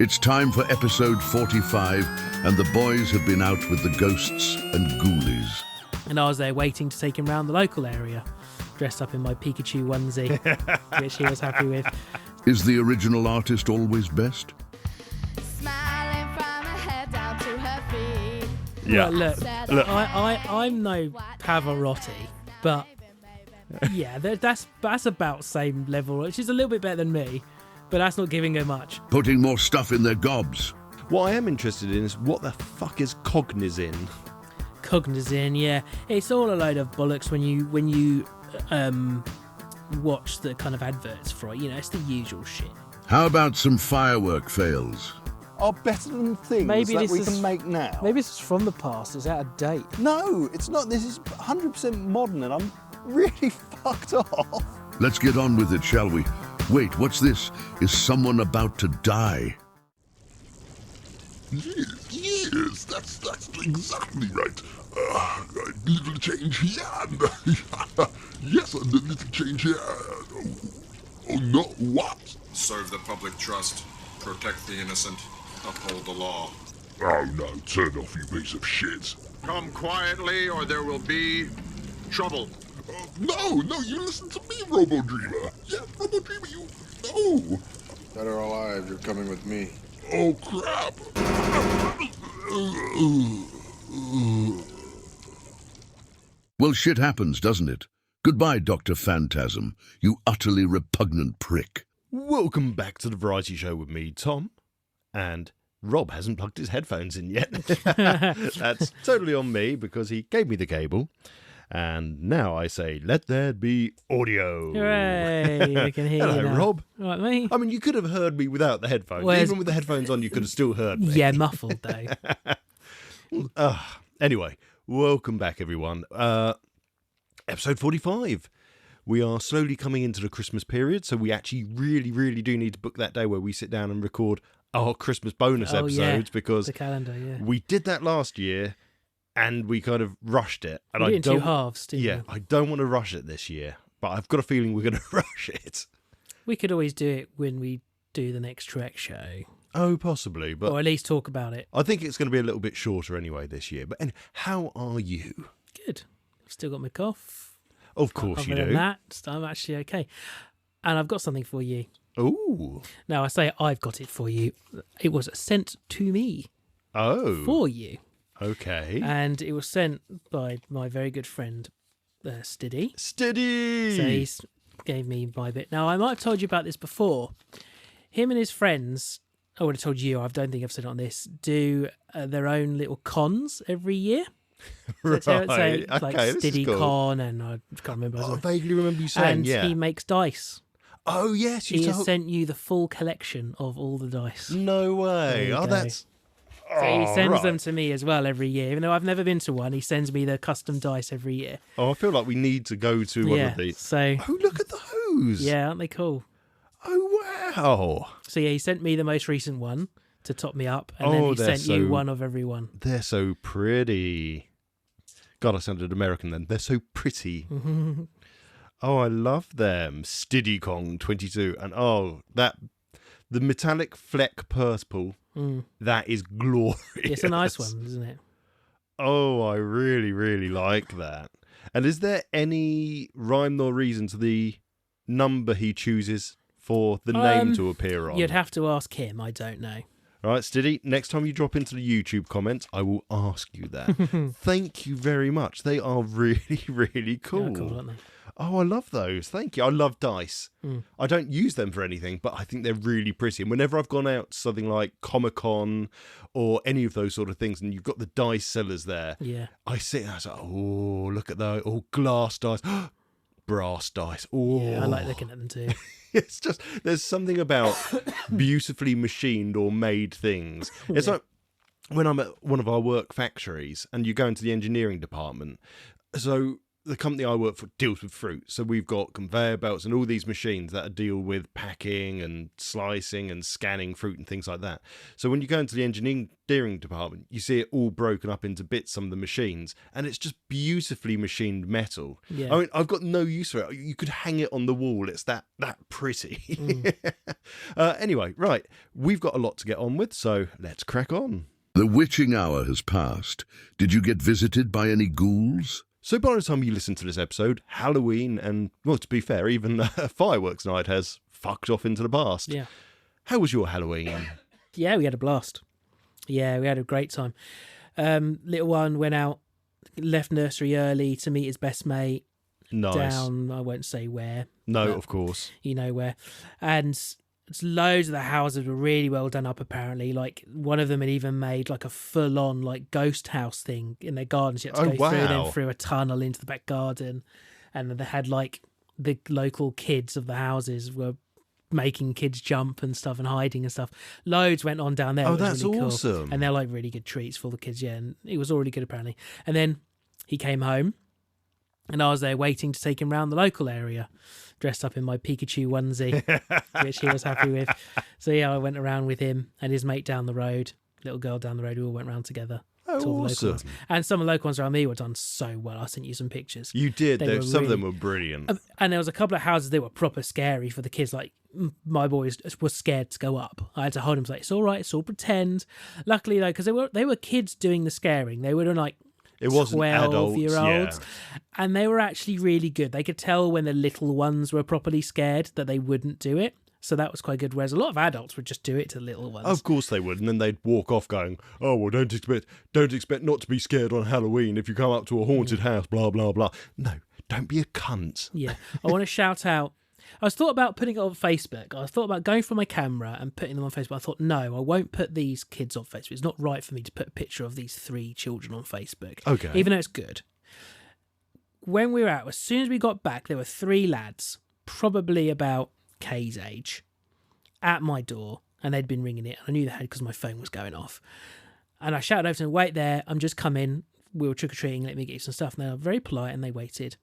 It's time for episode 45, and the boys have been out with the ghosts and ghoulies. And I was there waiting to take him round the local area, dressed up in my Pikachu onesie, which he was happy with. Is the original artist always best? Smiling from her head down to her feet. Yeah. Look, I'm no Pavarotti, but yeah, that's about same level. She's a little bit better than me, but that's not giving her much. Putting more stuff in their gobs. What I am interested in is what the fuck is Cognizin? Cognizin, yeah, it's all a load of bollocks when you watch the kind of adverts for it. You know, it's the usual shit. How about some firework fails? Are better than things Maybe that this we is- can make now. Maybe this is from the past. It's out of date. No, it's not. This is 100% modern, and I'm really fucked off. Let's get on with it, shall we? Wait, what's this? Is someone about to die? Yes, that's exactly right. A little change here, and yes, and a little change here. Oh no, what? Serve the public trust, protect the innocent, uphold the law. Oh no, turn off, you piece of shit. Come quietly or there will be trouble. No, you listen to me, Robo Dreamer. Yeah, Robo Dreamer, you. No. Dead or alive, you're coming with me. Oh crap. Well, shit happens, doesn't it? Goodbye, Dr. Phantasm, you utterly repugnant prick. Welcome back to the Variety Show with me, Tom. And Rob hasn't plugged his headphones in yet. That's totally on me because he gave me the cable. And now I say, let there be audio. Hooray! We can hear Hello, you now. Rob. Right, me? I mean, you could have heard me without the headphones. Where's- Even with the headphones on, you could have still heard me. Yeah, muffled though. Anyway, welcome back, everyone. Episode 45. We are slowly coming into the Christmas period, so we actually really do need to book that day where we sit down and record our Christmas bonus Oh, episodes yeah. because The calendar, yeah. we did that last year and we kind of rushed it. And We I did it in don't, two halves, didn't yeah, we? I don't want to rush it this year, but I've got a feeling we're going to rush it. We could always do it when we do the next Trek show, Oh, possibly, but or at least talk about it. I think it's going to be a little bit shorter anyway this year. But how are you? Good. I've still got my cough. Of course Other you than do. that, I'm actually okay. And I've got something for you. Ooh. Now, I say I've got it for you. It was sent to me Oh. for you. Okay. And it was sent by my very good friend, Stiddy. Steady. So he gave me my bit. Now, I might have told you about this before. Him and his friends, I would have told you, I don't think I've said it on this, do their own little cons every year. Right. So Okay, like this is Stiddy cool. Con, and I can't remember. I vaguely remember you saying, And yeah. he makes dice. Oh, yes. He You has told... sent you the full collection of all the dice. No way. There you Oh, go. that's... So he sends right. them to me as well every year. Even though I've never been to one, he sends me the custom dice every year. Oh, I feel like we need to go to one Yeah. of these. So Oh, look at those. yeah, aren't they cool? Oh, wow. So yeah, he sent me the most recent one to top me up, and then Oh, he they're sent you so- one of every one. They're so pretty. God, I sounded American then. They're so pretty. Oh, I love them. Stiddy Kong 22. And oh, the metallic fleck purple, that is glorious. It's a nice one, isn't it? Oh, I really like that. And is there any rhyme or reason to the number he chooses for the name to appear on? You'd have to ask him. I don't know. Right, Stiddy, next time you drop into the YouTube comments, I will ask you that. Thank you very much. They are really cool. Yeah, cool, aren't they? Oh, I love those. Thank you. I love dice. I don't use them for anything, but I think they're really pretty. And whenever I've gone out to something like Comic-Con or any of those sort of things, and you've got the dice sellers there, Yeah. I sit and I say, oh, look at those. Oh, glass dice. Brass dice. Oh, Yeah, I like looking at them too. It's just, there's something about beautifully machined or made things. It's like when I'm at one of our work factories and you go into the engineering department. So the company I work for deals with fruit. So we've got conveyor belts and all these machines that deal with packing and slicing and scanning fruit and things like that. So when you go into the engineering department, you see it all broken up into bits, some of the machines, and it's just beautifully machined metal. Yeah. I mean, I've got no use for it. You could hang it on the wall. It's that pretty. Anyway, right. We've got a lot to get on with, so let's crack on. The witching hour has passed. Did you get visited by any ghouls? So by the time you listen to this episode, Halloween and, well, to be fair, even Fireworks Night has fucked off into the past. Yeah. How was your Halloween? Yeah, we had a blast. Yeah, we had a great time. Little one went out, left nursery early to meet his best mate. Nice. Down, I won't say where. No, but of course. You know where. And loads of the houses were really well done up, apparently. Like, one of them had even made like a full-on like ghost house thing in their garden. So you had to go through them, through a tunnel into the back garden. And then they had like the local kids of the houses were making kids jump and stuff and hiding and stuff. Loads went on down there. Oh, It was that's really awesome. Cool. And they're like really good treats for the kids, yeah. And it was already good, apparently. And then he came home and I was there waiting to take him around the local area, dressed up in my Pikachu onesie, which he was happy with. So yeah, I went around with him and his mate down the road, little girl down the road. We all went round together. Oh, to all the local awesome. ones. And some of the local ones around me were done so well. I sent you some pictures. You did. They were Some of them really- were brilliant. And there was a couple of houses that were proper scary for the kids. Like, my boys was scared to go up. I had to hold him, like, it's all right, it's all pretend. Luckily, though, because they were kids doing the scaring. They were like It wasn't 12-year-olds. adults, And they were actually really good. They could tell when the little ones were properly scared that they wouldn't do it. So that was quite good. Whereas a lot of adults would just do it to the little ones. Of course they would, and then they'd walk off going, "Oh well, don't expect not to be scared on Halloween if you come up to a haunted house." Blah blah blah. No, don't be a cunt. Yeah, I want to shout out. I was thought about putting it on Facebook. I thought about going for my camera and putting them on Facebook. I thought, no, I won't put these kids on Facebook. It's not right for me to put a picture of these 3 children on Facebook. Okay. Even though it's good. When we were out, as soon as we got back, there were 3 lads, probably about Kay's age, at my door, and they'd been ringing it. I knew they had because my phone was going off. And I shouted over to them, "Wait there, I'm just coming. We were trick-or-treating, let me get you some stuff." And they were very polite and they waited.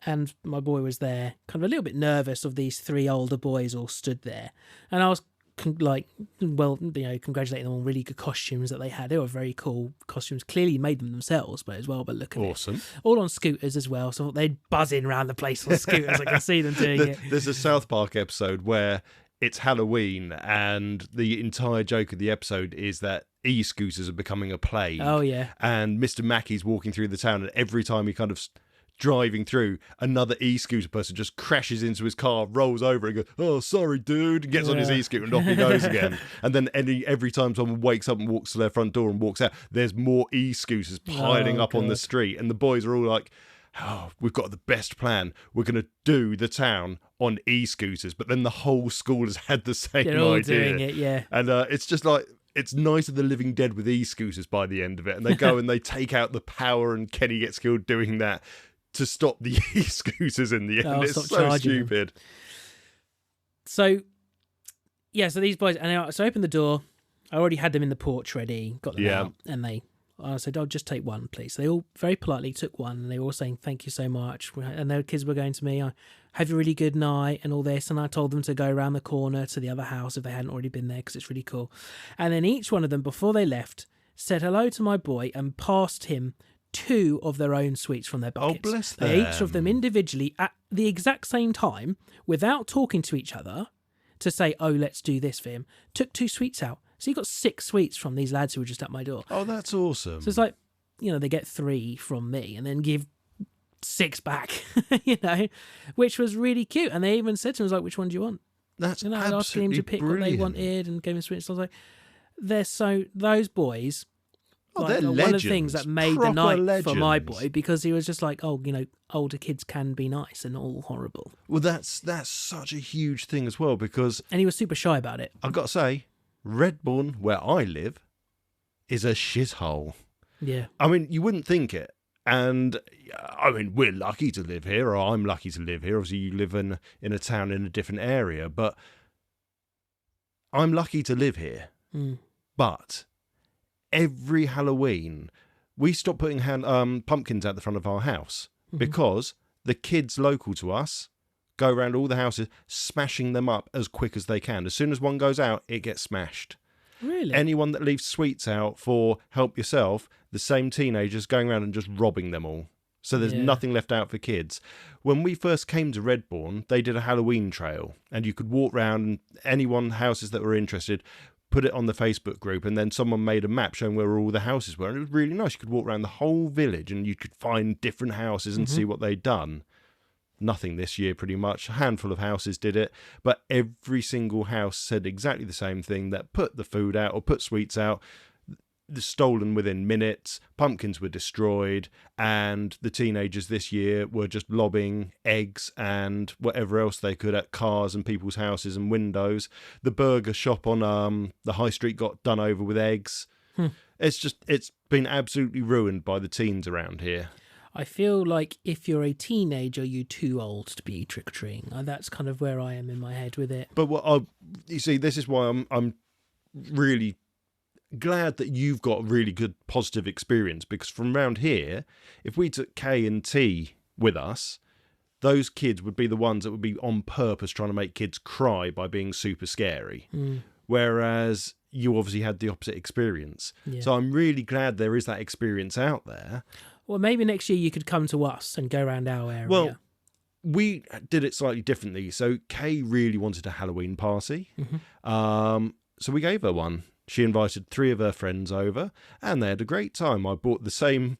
And my boy was there, kind of a little bit nervous of these 3 older boys all stood there. And I was congratulating them on really good costumes that they had. They were very cool costumes. Clearly made them themselves, but as well, but look at Awesome. it. All on scooters as well. So they'd buzz in around the place on scooters. I can see them doing it. There's a South Park episode where it's Halloween, and the entire joke of the episode is that e-scooters are becoming a plague. Oh, yeah. And Mr. Mackey's walking through the town, and every time he kind of driving through, another e-scooter person just crashes into his car, rolls over and goes, "Oh, sorry, dude," and gets on his e-scooter and off he goes again. And then every time someone wakes up and walks to their front door and walks out, there's more e-scooters piling up on the street, and the boys are all like, "Oh, we've got the best plan. We're going to do the town on e-scooters." But then the whole school has had the same They're all idea. doing it, yeah. And it's just like, it's Night of the Living Dead with e-scooters by the end of it. And they go and they take out the power, and Kenny gets killed doing that to stop the e-scooters in the end. Oh, it's stop so charging them. stupid. So, yeah, so these boys, and so I opened the door. I already had them in the porch ready, got them out, and I said, "I'll just take one, please." They all very politely took one, and they were all saying, "Thank you so much." And their kids were going to me, "Have a really good night," and all this. And I told them to go around the corner to the other house if they hadn't already been there, because it's really cool. And then each one of them, before they left, said hello to my boy and passed him 2 of their own sweets from their buckets. Oh, bless They each them. of them individually at the exact same time, without talking to each other, to say, "Oh, let's do this for him," took 2 sweets out. So you got 6 sweets from these lads who were just at my door. Oh, that's awesome. So it's like, they get 3 from me and then give 6 back, which was really cute. And they even said to me, "Was like, which one do you want?" That's I asked him absolutely to pick brilliant. what they wanted and gave him sweets. So I was like, those boys. Oh, Like, they're one of the things that legends. made the Proper night for my legends. boy, because he was just like, older kids can be nice and not all horrible. Well, that's such a huge thing as well, because And he was super shy about it. I've got to say, Redbourne, where I live, is a shithole. Yeah. I mean, you wouldn't think it. And, I mean, we're lucky to live here, or I'm lucky to live here. Obviously, you live in a town in a different area, but I'm lucky to live here. Mm. But every Halloween, we stop putting pumpkins out the front of our house because the kids local to us go around all the houses smashing them up as quick as they can. As soon as one goes out, it gets smashed. Really? Anyone that leaves sweets out for help yourself, the same teenagers going around and just robbing them all. So there's nothing left out for kids. When we first came to Redbourne, they did a Halloween trail, and you could walk around, and houses that were interested, put it on the Facebook group, and then someone made a map showing where all the houses were, and it was really nice. You could walk around the whole village, and you could find different houses and see what they'd done. Nothing this year, pretty much. A handful of houses did it, but every single house said exactly the same thing, that put the food out or put sweets out, stolen within minutes, pumpkins were destroyed, and the teenagers this year were just lobbing eggs and whatever else they could at cars and people's houses and windows. The burger shop on the high street got done over with eggs. It's been absolutely ruined by the teens around here. I feel like if you're a teenager, you're too old to be trick-or-treating. That's kind of where I am in my head with it. But you see, this is why I'm really glad that you've got a really good positive experience, because from around here, if we took K and T with us, those kids would be the ones that would be on purpose trying to make kids cry by being super scary. Whereas you obviously had the opposite experience. So I'm really glad there is that experience out there. Well, maybe next year you could come to us and go around our area. Well, we did it slightly differently. So Kay really wanted a Halloween party. So we gave her one. She invited 3 of her friends over, and they had a great time. I bought the same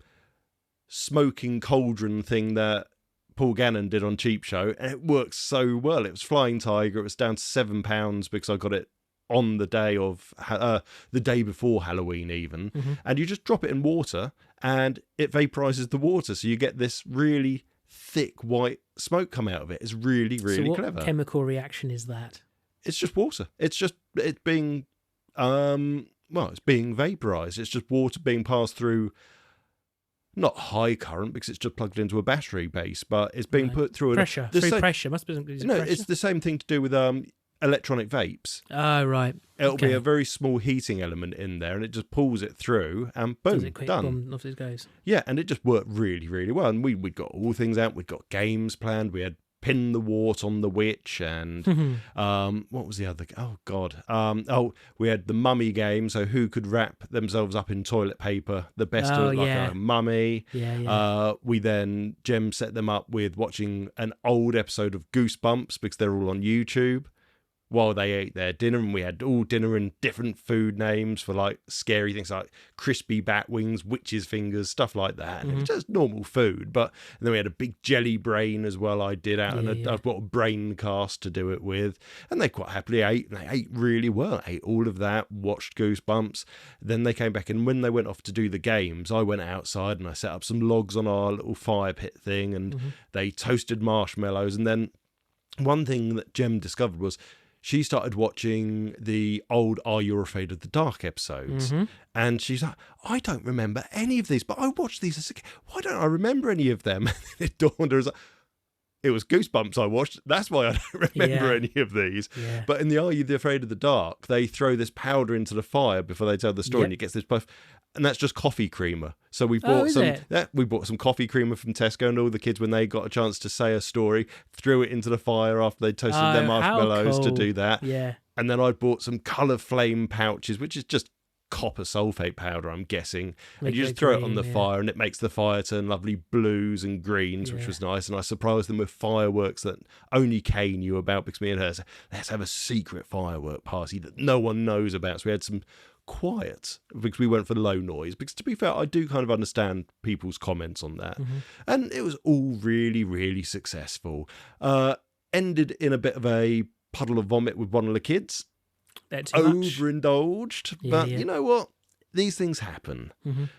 smoking cauldron thing that Paul Gannon did on Cheap Show, and it worked so well. It was Flying Tiger. It was down to £7 because I got it on the day of the day before Halloween even. And you just drop it in water and it vaporizes the water, so you get this really thick white smoke come out of it. It's really clever. What chemical reaction is that? It's just water. It's being it's being vaporized. It's just water being passed through, not high current because it's just plugged into a battery base, but it's being put through pressure. Pressure must be pressure. It's the same thing to do with electronic vapes. Oh, right. It'll be a very small heating element in there, and it just pulls it through, and boom, done. Off it goes. Yeah, and it just worked really well. And we'd got all things out. We'd got games planned. We had Pin the Wart on the Witch, and what was the other? Oh God! We had the mummy game. So who could wrap themselves up in toilet paper the best to look like a mummy? We then Jem set them up with watching an old episode of Goosebumps because they're all on YouTube while they ate their dinner, and we had all dinner and different food names for like scary things like crispy bat wings, witch's fingers, stuff like that. And it was just normal food. And then we had a big jelly brain as well. I did out, and I've got a brain cast to do it with, and they quite happily ate, and they ate really well. Ate all of that, watched Goosebumps. Then they came back, and when they went off to do the games, I went outside and I set up some logs on our little fire pit thing, and they toasted marshmallows. And then one thing that Jem discovered was she started watching the old Are You Afraid of the Dark episodes. And she's like, I don't remember any of these, but I watched these as a kid. Why don't I remember any of them? And it dawned on her as it was Goosebumps I watched. That's why I don't remember any of these. But in the Are You Afraid of the Dark, they throw this powder into the fire before they tell the story, and it gets this puff. And that's just coffee creamer. So we bought we bought some coffee creamer from Tesco, and all the kids, when they got a chance to say a story, threw it into the fire after they toasted their marshmallows to do that. And then I bought some colour flame pouches, which is just copper sulfate powder, I'm guessing. And you just throw it on the fire, and it makes the fire turn lovely blues and greens, which was nice. And I surprised them with fireworks that only Kay knew about, because me and her said, let's have a secret firework party that no one knows about. So we had some quiet, because we went for low noise, because to be fair, I do kind of understand people's comments on that. And it was all really successful. Ended in a bit of a puddle of vomit with one of the kids. Overindulged, but you know what, these things happen.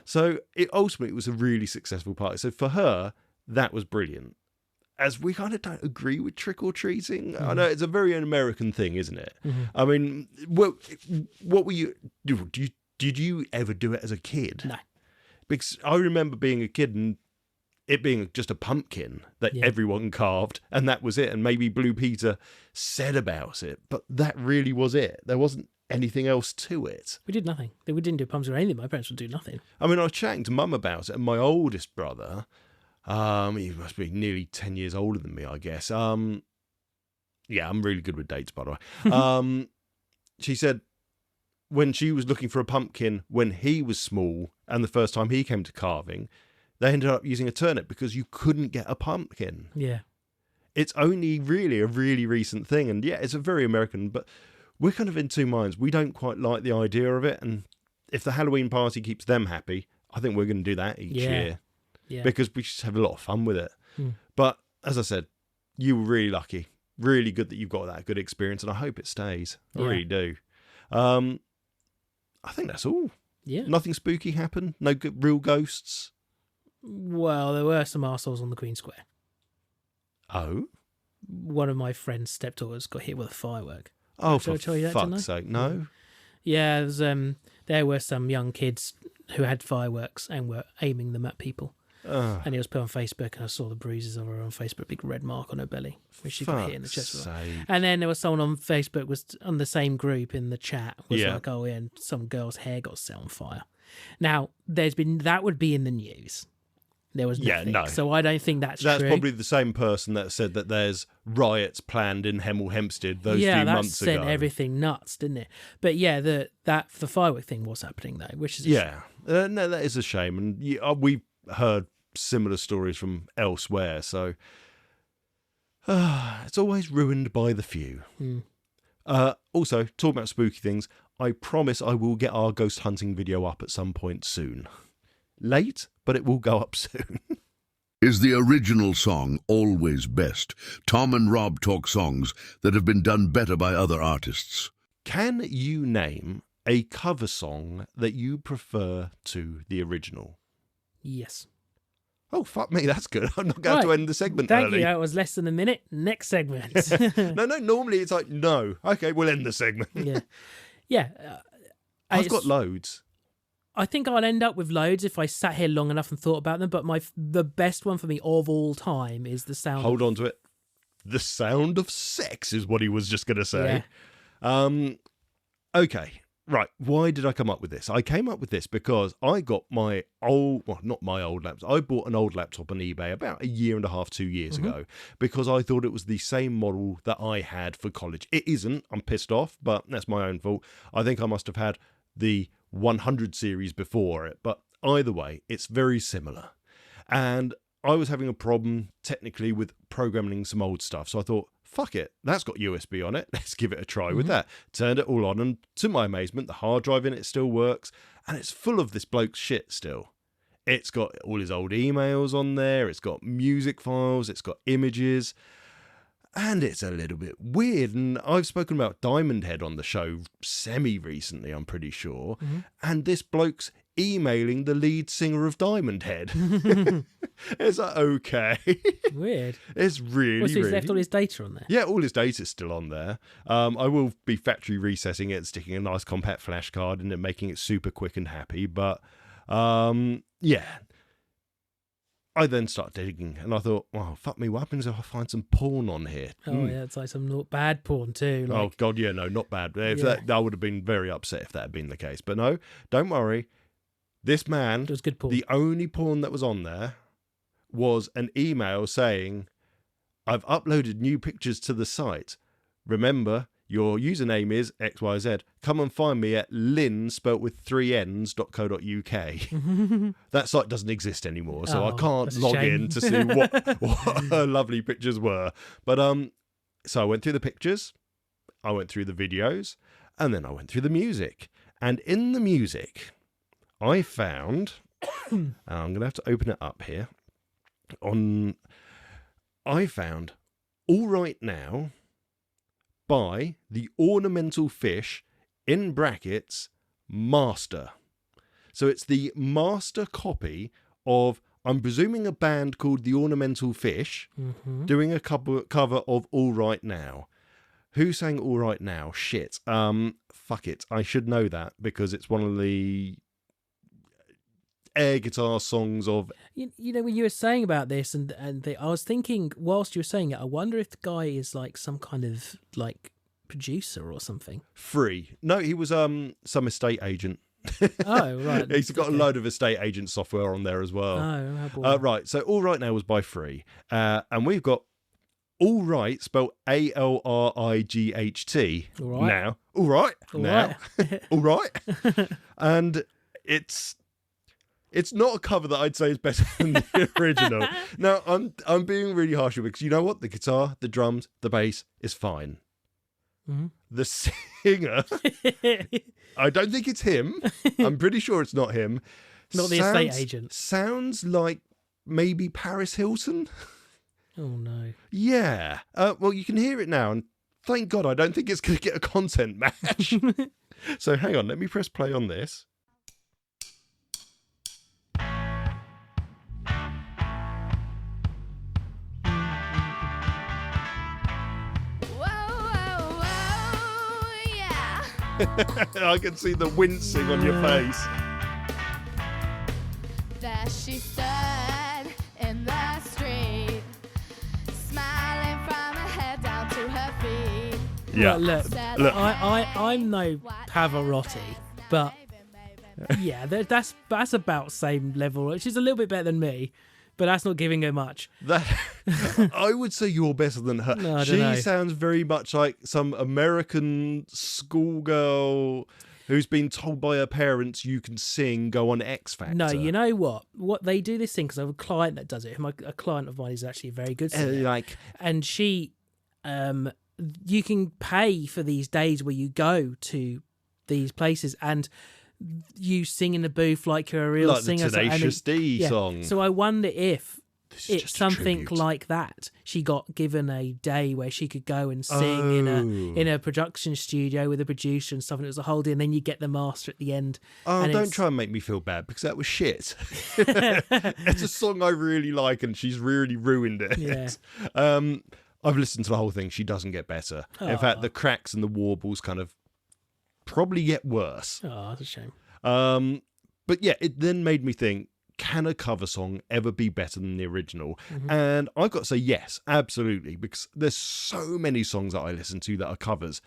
So it ultimately was a really successful party. So for her, that was brilliant. As we kind of don't agree with trick-or-treating. I know it's a very American thing, isn't it? I mean, what were you... Did you ever do it as a kid? No. Because I remember being a kid and it being just a pumpkin that everyone carved, and that was it. And maybe Blue Peter said about it, but that really was it. There wasn't anything else to it. We did nothing. We didn't do pumpkins or anything. My parents would do nothing. I mean, I was chatting to Mum about it, and my oldest brother... He must be nearly 10 years older than me, I guess. Yeah, I'm really good with dates, by the way. She said when she was looking for a pumpkin when he was small and the first time he came to carving, they ended up using a turnip because you couldn't get a pumpkin. Yeah. It's only really a really recent thing. And yeah, it's a very American, but we're kind of in two minds. We don't quite like the idea of it. And if the Halloween party keeps them happy, I think we're going to do that each year. Yeah. Because we just have a lot of fun with it. But as I said, you were really lucky. Really good that you've got that good experience, and I hope it stays. I really do. I think that's all. Yeah. Nothing spooky happened? No real ghosts? Well, there were some arseholes on the Queen Square. Oh? One of my friend's stepdaughters got hit with a firework. Oh, Shall I for tell you that, didn't I? fuck's sake, no. Yeah, there were some young kids who had fireworks and were aiming them at people. And it was put on Facebook, and I saw the bruises of her on Facebook, big red mark on her belly, where she got hit in the chest. And then there was someone on Facebook, was on the same group in the chat, was like, oh, yeah, and some girl's hair got set on fire. Now, that would be in the news. There was nothing. Yeah, no. So I don't think that's That's true. probably the same person that said that there's riots planned in Hemel Hempstead those few months ago. Yeah, that sent everything nuts, didn't it? But yeah, the firework thing was happening, though, which is a shame. No, that is a shame. And we've heard similar stories from elsewhere, so it's always ruined by the few. Also, talking about spooky things, I promise I will get our ghost hunting video up at some point soon. Late, but it will go up soon. Is the original song always best? Tom and Rob talk songs that have been done better by other artists. Can you name a cover song that you prefer to the original? Yes. Oh, fuck me, that's good. I'm not going to end the segment Thank early. you, that was less than a minute. Next segment. No, normally it's like, no. Okay, we'll end the segment. Yeah. I've got loads. I think I'll end up with loads if I sat here long enough and thought about them, but the best one for me of all time is the sound. Hold on to it. The sound of sex is what he was just going to say. Okay. Right, why did I come up with this? I came up with this because I got my old, well, not my old laptop. I bought an old laptop on eBay about 1.5 years, 2 years ago, because I thought it was the same model that I had for college. It isn't. I'm pissed off, but that's my own fault. I think I must have had the 100 series before it, but either way, it's very similar. And I was having a problem technically with programming some old stuff, so I thought, fuck it, that's got USB on it, let's give it a try with that. Turned it all on, and to my amazement, the hard drive in it still works, and it's full of this bloke's shit still. It's got all his old emails on there, it's got music files, it's got images, and it's a little bit weird. And I've spoken about Diamond Head on the show semi-recently, I'm pretty sure, and this bloke's emailing the lead singer of Diamond Head. It's like, okay. Weird. It's really, so he's really... left all his data on there? Yeah, all his data's still on there. I will be factory recessing it and sticking a nice compact flash card in it, making it super quick and happy. But, yeah. I then started digging, and I thought, well, fuck me, what happens if I find some porn on here? Oh, yeah, it's like some not bad porn too. Like... Oh, God, yeah, no, not bad. I would have been very upset if that had been the case. But no, don't worry. This man, it was good porn. The only porn that was on there was an email saying, I've uploaded new pictures to the site. Remember, your username is XYZ. Come and find me at lin, spelt with 3 Ns.co.uk. That site doesn't exist anymore, so I can't log in to see what her lovely pictures were. But so I went through the pictures, I went through the videos, and then I went through the music. And in the music, I found, and I'm going to have to open it up here, I found All Right Now by the Ornamental Fish, in brackets, Master. So it's the master copy of, I'm presuming, a band called the Ornamental Fish, doing a cover of All Right Now. Who sang All Right Now? Shit. Fuck it. I should know that because it's one of the air guitar songs of... You know, when you were saying about this, I was thinking, whilst you were saying it, I wonder if the guy is like some kind of like producer or something. Free. No, he was some estate agent. Oh, right. He's got a load of estate agent software on there as well. Oh, how boring. Right, so All Right Now was by Free. And we've got All Right, spelled ALRIGHT. All right. Now. All right. All now. right. All right. And it's not a cover that I'd say is better than the original. Now, I'm being really harsh because you know what? The guitar, the drums, the bass is fine. Mm-hmm. The singer, I don't think it's him. I'm pretty sure it's not him. Not the estate agent. Sounds like maybe Paris Hilton. Oh, no. Yeah. Well, you can hear it now, and thank God I don't think it's going to get a content match. So hang on, let me press play on this. I can see the wincing on your face. There she stood in the street, smiling from her head down to her feet. Yeah. Look, I'm no Pavarotti, but yeah, that's about same level. She's a little bit better than me, but that's not giving her much. I would say you're better than her. No, I don't she know. sounds very much like some American schoolgirl who's been told by her parents you can sing, go on X Factor. No, you know what? What they do this thing because I have a client that does it. A client of mine is actually a very good singer, and she, you can pay for these days where you go to these places and you sing in the booth like you're a real like singer. the Tenacious D song. So I wonder if This is it's just a something tribute. like that. She got given a day where she could go and sing in a production studio with a producer and stuff, and it was a whole day, and then you get the master at the end. Oh, and don't it's- try and make me feel bad because that was shit. It's a song I really like and she's really ruined it. Yeah. I've listened to the whole thing. She doesn't get better. In fact, the cracks and the warbles kind of probably get worse. Oh, that's a shame. But yeah, it then made me think, can a cover song ever be better than the original? Mm-hmm. And I've got to say yes, absolutely, because there's so many songs that I listen to that are covers.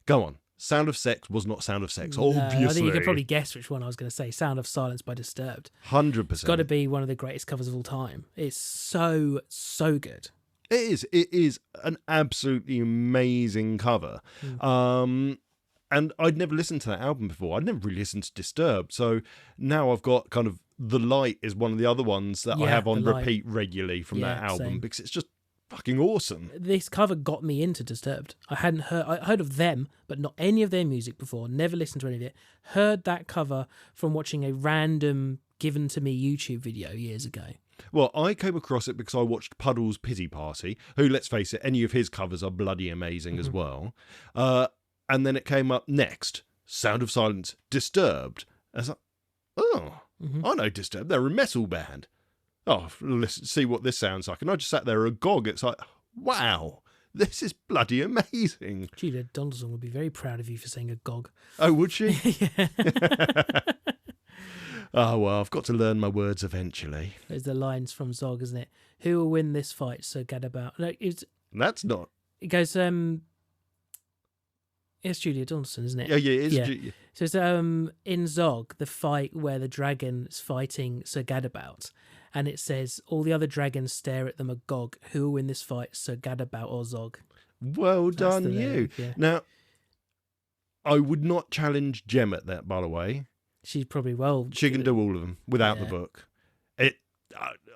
Go on. Sound of Sex was not Sound of Sex, No, obviously. I think you could probably guess which one I was going to say. Sound of Silence by Disturbed. 100%. It's got to be one of the greatest covers of all time. It's so good. It is an absolutely amazing cover. And I'd never listened to that album before. I'd never really listened to Disturbed. So now I've got kind of The Light is one of the other ones that I have on The Light. repeat regularly from that album same. because it's just fucking awesome. This cover got me into Disturbed. I heard of them, but not any of their music before. Never listened to any of it. Heard that cover from watching a random given to me YouTube video years ago. Well, I came across it because I watched Puddle's Pity Party, who, let's face it, any of his covers are bloody amazing as well. And then it came up next, Sound of Silence, Disturbed. And I was like, oh, I know Disturbed. They're a metal band. Oh, let's see what this sounds like. And I just sat there agog. It's like, wow, this is bloody amazing. Julia Donaldson would be very proud of you for saying agog. Oh, would she? Oh, well, I've got to learn my words eventually. There's the lines from Zog, isn't it? Who will win this fight? So get about. No, That's not. it goes. It's Julia Donaldson, isn't it? Yeah, it is. Yeah. So it's in Zog, the fight where the dragon is fighting Sir Gadabout, and it says all the other dragons stare at them agog. Who will win this fight? Sir Gadabout or Zog? Well That's done, the you. lyric, yeah. Now, I would not challenge Jem at that, by the way. She's probably well. She can do all of them without the Yeah. book.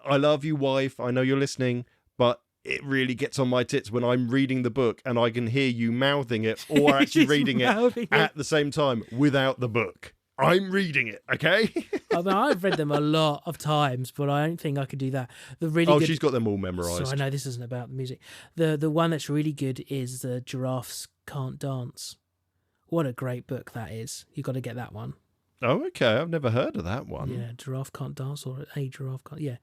I love you, wife. I know you're listening, but it really gets on my tits when I'm reading the book and I can hear you mouthing it or actually She's reading it mouthing at the same time without the book. I'm reading it, okay? I mean, I've read them a lot of times, but I don't think I could do that. The really Oh, good... she's got them all memorised. So I know this isn't about the music. The one that's really good is the Giraffes Can't Dance. What a great book that is. You've got to get that one. Oh, okay. I've never heard of that one. Yeah, Giraffe Can't Dance or A Giraffe Can't... Yeah.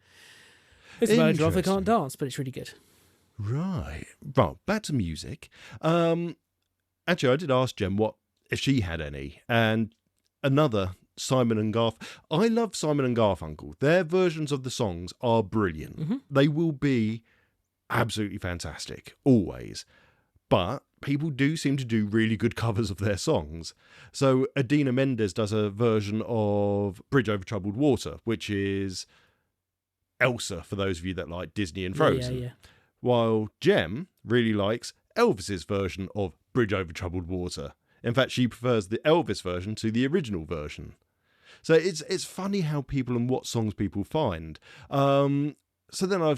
It's about a giraffe that can't Interesting. dance, but it's really good. Right. Well, back to music. Actually, I did ask Jem if she had any. And another, Simon and Garf. I love Simon and Garfunkel. Their versions of the songs are brilliant. Mm-hmm. They will be absolutely fantastic, always. But people do seem to do really good covers of their songs. So Idina Mendes does a version of Bridge Over Troubled Water, which is Elsa, for those of you that like Disney and Frozen. Yeah. While Jem really likes Elvis's version of Bridge Over Troubled Water. In fact, she prefers the Elvis version to the original version. So it's funny how people and what songs people find. So then I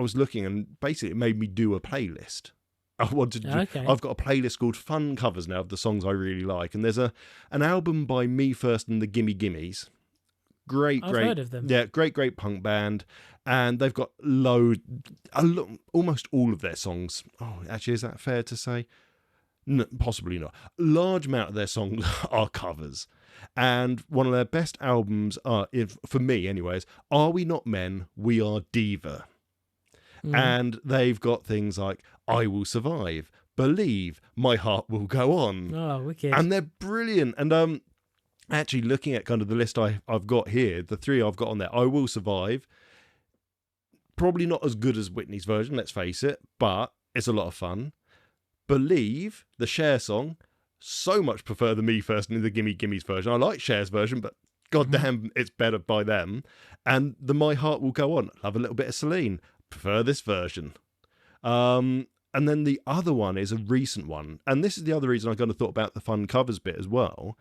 was looking, and basically it made me do a playlist. I've got a playlist called Fun Covers now of the songs I really like, and there's an album by Me First and the Gimme Gimmes. I've heard of them. Yeah, great punk band, and they've got almost all of their songs. Oh, actually, is that fair to say? No, possibly not. A large amount of their songs are covers. And one of their best albums, for me anyways, Are We Not Men, We Are Diva. And they've got things like I Will Survive, Believe, My Heart Will Go On. Oh, wicked. And they're brilliant. And actually looking at kind of the list I've got here, the three I've got on there, I Will Survive, probably not as good as Whitney's version, let's face it, but it's a lot of fun. Believe, the Cher song, so much prefer the Me First and the Gimme Gimmes version. I like Cher's version, but goddamn, it's better by them. And the My Heart Will Go On. Love a little bit of Celine. Prefer this version. And then the other one is a recent one. And this is the other reason I kind of thought about the fun covers bit as well,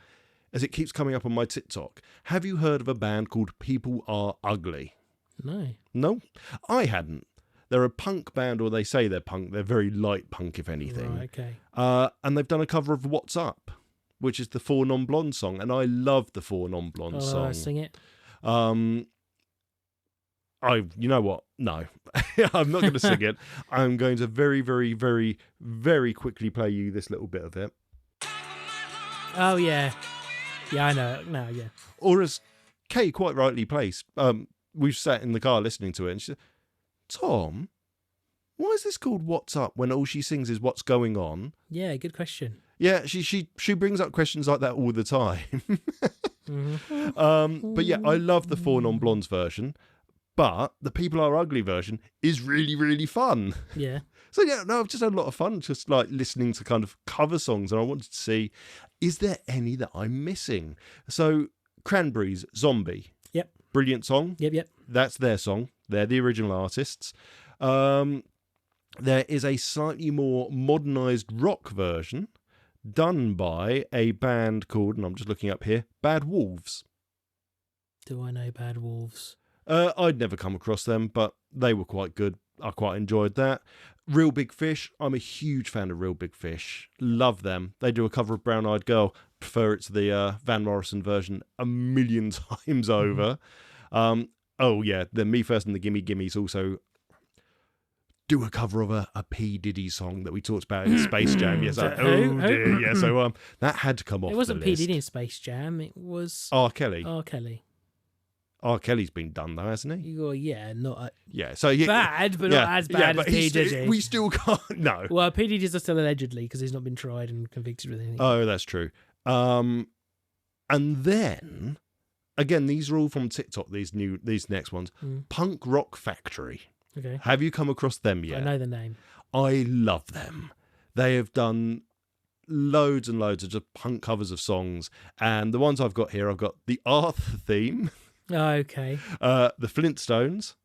as it keeps coming up on my TikTok. Have you heard of a band called People Are Ugly? No? I hadn't. They're a punk band, or they say they're punk. They're very light punk, if anything. Right, okay. And they've done a cover of What's Up, which is the Four Non Blondes song. And I love the Four Non Blondes song. Sing it. You know what? No, I'm not going to sing it. I'm going to very, very, very, very quickly play you this little bit of it. Oh, yeah. Yeah, I know it now, yeah. Or as Kay quite rightly placed, we've sat in the car listening to it, and she said, Tom, why is this called What's Up when all she sings is What's Going On? Yeah, good question. Yeah, she brings up questions like that all the time. But yeah, I love the Four Non Blondes version, but the People Are Ugly version is really, really fun. Yeah. So yeah, no, I've just had a lot of fun just like listening to kind of cover songs, and I wanted to see, is there any that I'm missing? So Cranberries, Zombie. Yep. Brilliant song. Yep. That's their song. They're the original artists. There is a slightly more modernised rock version done by a band called, and I'm just looking up here, Bad Wolves. Do I know Bad Wolves? I'd never come across them, but they were quite good. I quite enjoyed that. Real Big Fish. I'm a huge fan of Real Big Fish. Love them. They do a cover of Brown Eyed Girl. Prefer it to the Van Morrison version a million times over. Oh, yeah, the Me First and the Gimme Gimmes also do a cover of a P. Diddy song that we talked about in Space Jam. Yes, dear. Yeah, so that had to come off the list. It wasn't P. Diddy in Space Jam, it was... R. Kelly. R. Kelly. R. Kelly's been done, though, hasn't he? Well, yeah, not... Yeah, so... Yeah, bad, but not as bad as P. Diddy. We still can't... No. Well, P. Diddy's are still allegedly, because he's not been tried and convicted with anything. Oh, that's true. And then... Again, these are all from TikTok, these next ones. Punk Rock Factory. Okay. Have you come across them yet? I know the name. I love them. They have done loads and loads of just punk covers of songs. And the ones I've got here, I've got the Arthur theme. Okay. The Flintstones.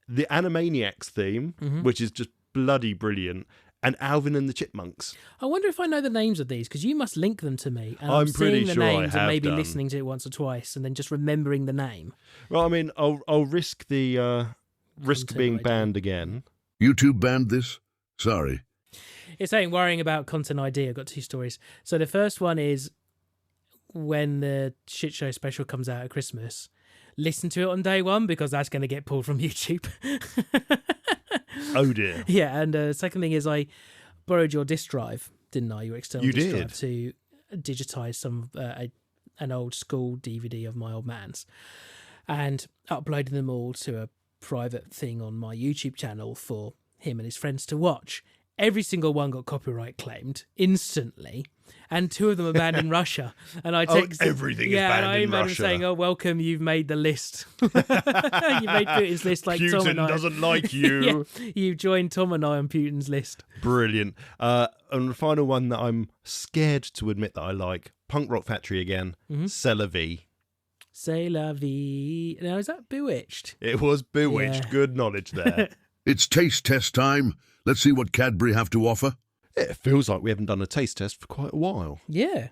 The Animaniacs theme, which is just bloody brilliant. And Alvin and the Chipmunks. I wonder if I know the names of these, because you must link them to me. And I'm seeing pretty the sure I names and have maybe done. listening to it once or twice and then just remembering the name. Well, I mean, I'll risk the risk being banned again. YouTube banned this? Sorry. It's saying worrying about content ID. I've got two stories. So the first one is when the shit show special comes out at Christmas, listen to it on day one, because that's going to get pulled from YouTube. Oh dear. Yeah, and the second thing is I borrowed your disk drive, didn't I? Your external disk drive to digitise some an old school DVD of my old man's, and uploaded them all to a private thing on my YouTube channel for him and his friends to watch. Every single one got copyright claimed instantly. and 2 of them are banned in Russia. And I texted, everything is banned and I in emailed him Russia. saying, "Oh, welcome, you've made the list. You made Putin's list like Tom and Putin I. doesn't like you. Yeah, you've joined Tom and I on Putin's list." Brilliant. And the final one that I'm scared to admit that I like, Punk Rock Factory again, C'est la vie. C'est la vie. Now, is that Bewitched? It was Bewitched. Yeah. Good knowledge there. It's taste test time. Let's see what Cadbury have to offer. It feels like we haven't done a taste test for quite a while. Yeah.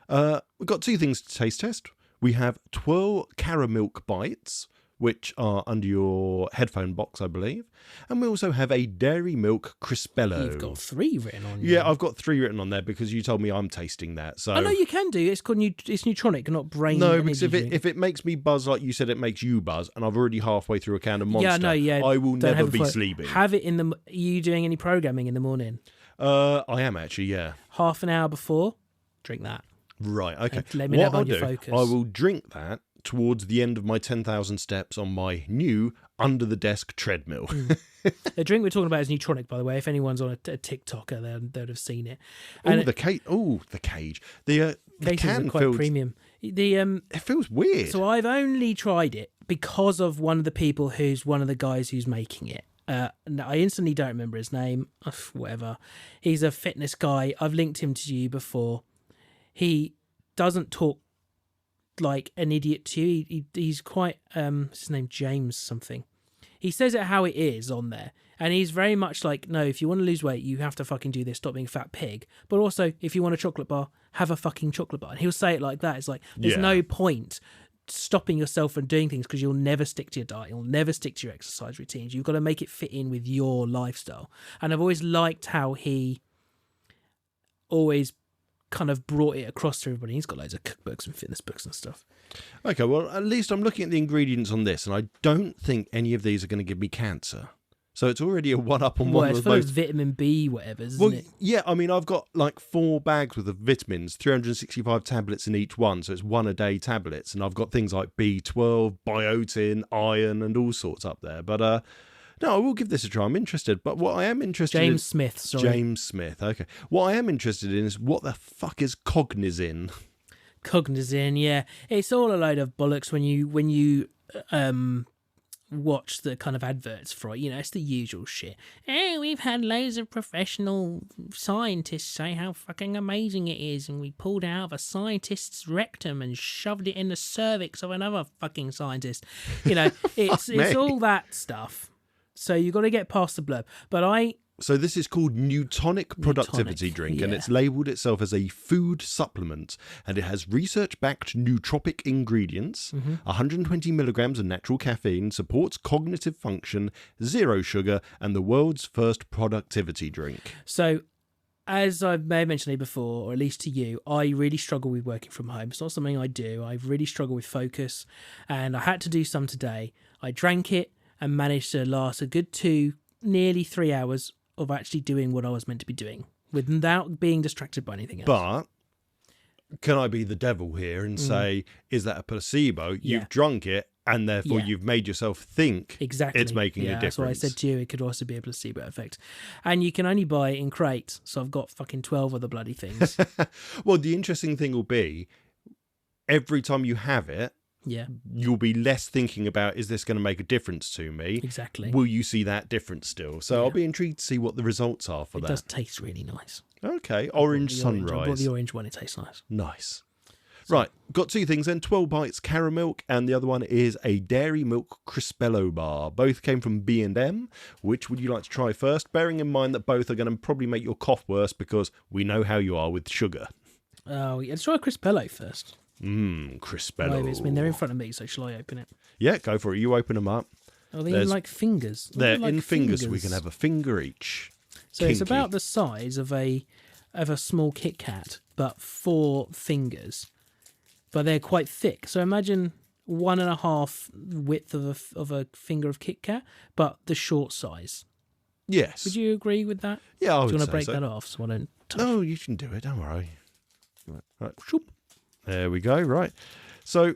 We've got 2 things to taste test. We have Twirl Caramilk Bites, which are under your headphone box, I believe. And we also have a Dairy Milk Crispello. You've got 3 written on you. Yeah, I've got 3 written on there because you told me I'm tasting that. So I know you can do. It's called it's Neutronic, not brain. no, energy because drink. if it makes me buzz like you said it makes you buzz, and I've already halfway through a can of Monster, Yeah, no, yeah. I will don't never have be a phone. sleeping. Have it in the. Are you doing any programming in the morning? I am actually, yeah. Half an hour before, drink that. Right, okay. And let me know What about I'll your do, focus. I will drink that towards the end of my 10,000 steps on my new under-the-desk treadmill. The drink we're talking about is Neutronic, by the way. If anyone's on a TikToker, they'd have seen it. The cage. The cage. The cases can are quite feels, premium. It feels weird. So I've only tried it because of one of the people who's one of the guys who's making it. No, I instantly don't remember his name. Whatever. He's a fitness guy. I've linked him to you before. He doesn't talk like an idiot to you. He's quite his name James something. He says it how it is on there, and he's very much like, no, if you want to lose weight, you have to fucking do this. Stop being a fat pig. But also, if you want a chocolate bar, have a fucking chocolate bar. And he'll say it like that. It's like there's no point stopping yourself from doing things because you'll never stick to your diet. You'll never stick to your exercise routines. You've got to make it fit in with your lifestyle. And I've always liked how he always kind of brought it across to everybody. He's got loads of cookbooks and fitness books and stuff. Okay, well, at least I'm looking at the ingredients on this, and I don't think any of these are going to give me cancer. So it's already a one-up on one It's of the full most... of vitamin B, whatever, isn't it? Yeah, I mean, I've got like 4 bags worth of vitamins, 365 tablets in each one, so it's 1-a-day tablets, and I've got things like B12, biotin, iron, and all sorts up there. But no, I will give this a try. I'm interested. But what I am interested in... James Smith, sorry. James Smith, okay. What I am interested in is what the fuck is Cognizin? Cognizin, yeah. It's all a load of bollocks when you watch the kind of adverts for it. You know, it's the usual shit. Oh, we've had loads of professional scientists say how fucking amazing it is, and we pulled it out of a scientist's rectum and shoved it in the cervix of another fucking scientist. You know, it's all that stuff. So you've got to get past the blurb. But So this is called Newtonic Productivity Drink, and it's labelled itself as a food supplement, and it has research-backed nootropic ingredients, 120 milligrams of natural caffeine, supports cognitive function, 0 sugar, and the world's first productivity drink. So, as I may have mentioned before, or at least to you, I really struggle with working from home. It's not something I do. I really struggle with focus, and I had to do some today. I drank it and managed to last a good 2, nearly 3 hours of actually doing what I was meant to be doing without being distracted by anything else. But can I be the devil here and say, is that a placebo? You've drunk it, and therefore you've made yourself think it's making a difference. That's what I said to you. It could also be a placebo effect. And you can only buy it in crates, so I've got fucking 12 of the bloody things. Well, the interesting thing will be, every time you have it, you'll be less thinking about, is this going to make a difference to me? Exactly. Will you see that difference still? So I'll be intrigued to see what the results are for that. It does taste really nice. Okay, orange sunrise. I bought the orange one. It tastes nice. Nice. Right, got 2 things then. 12 bites Caramilk, and the other one is a Dairy Milk Crispello bar. Both came from B&M. Which would you like to try first? Bearing in mind that both are going to probably make your cough worse because we know how you are with sugar. Oh, yeah. Let's try a Crispello first. Crispello. They're in front of me, so shall I open it? Yeah, go for it. You open them up. Oh, they're like fingers. They're like in fingers. We can have a finger each. So Kinky. It's about the size of a small Kit Kat, but 4 fingers. But they're quite thick. So imagine 1.5 width of a finger of Kit Kat, but the short size. Yes. Would you agree with that? Yeah, I would say so. Do you want to break that off so I don't touch? No, you can do it. Don't worry. Right. Shoop. There we go. Right. So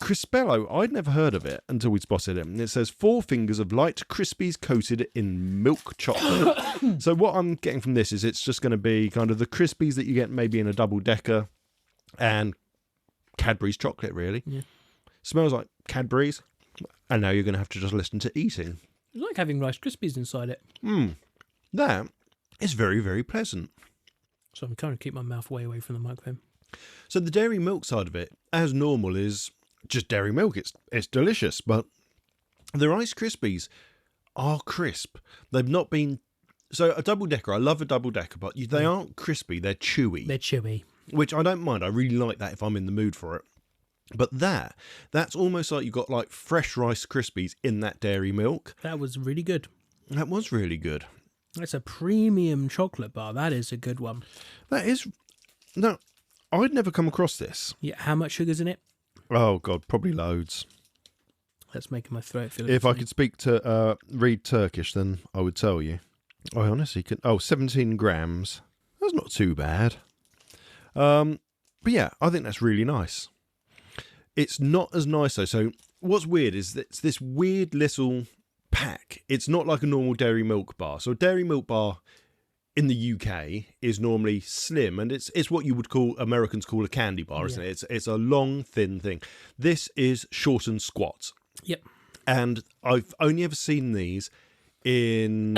Crispello, I'd never heard of it until we spotted it. And it says 4 fingers of light Crispies coated in milk chocolate. So what I'm getting from this is it's just going to be kind of the Crispies that you get maybe in a double-decker and Cadbury's chocolate, really. Yeah. Smells like Cadbury's. And now you're going to have to just listen to eating. It's like having Rice Krispies inside it. That is very, very pleasant. So I'm trying to keep my mouth way away from the microphone. So the dairy milk side of it, as normal, is just dairy milk. It's delicious, but the Rice Krispies are crisp. They've not been... So a double-decker, I love a double-decker, but they aren't crispy, they're chewy. They're chewy. Which I don't mind. I really like that if I'm in the mood for it. But that's almost like you've got like fresh Rice Krispies in that dairy milk. That was really good. That was really good. That's a premium chocolate bar. That is a good one. That is... No, I'd never come across this. Yeah, how much sugar's in it? Oh, God, probably loads. That's making my throat feel... If I could read Turkish, then I would tell you. I honestly could... 17 grams. That's not too bad. But yeah, I think that's really nice. It's not as nice, though. So what's weird is that it's this weird little pack. It's not like a normal dairy milk bar. So a dairy milk bar in the UK is normally slim, and it's what you would call, Americans call a candy bar, isn't it? It's a long, thin thing. This is short and squat. Yep. And I've only ever seen these in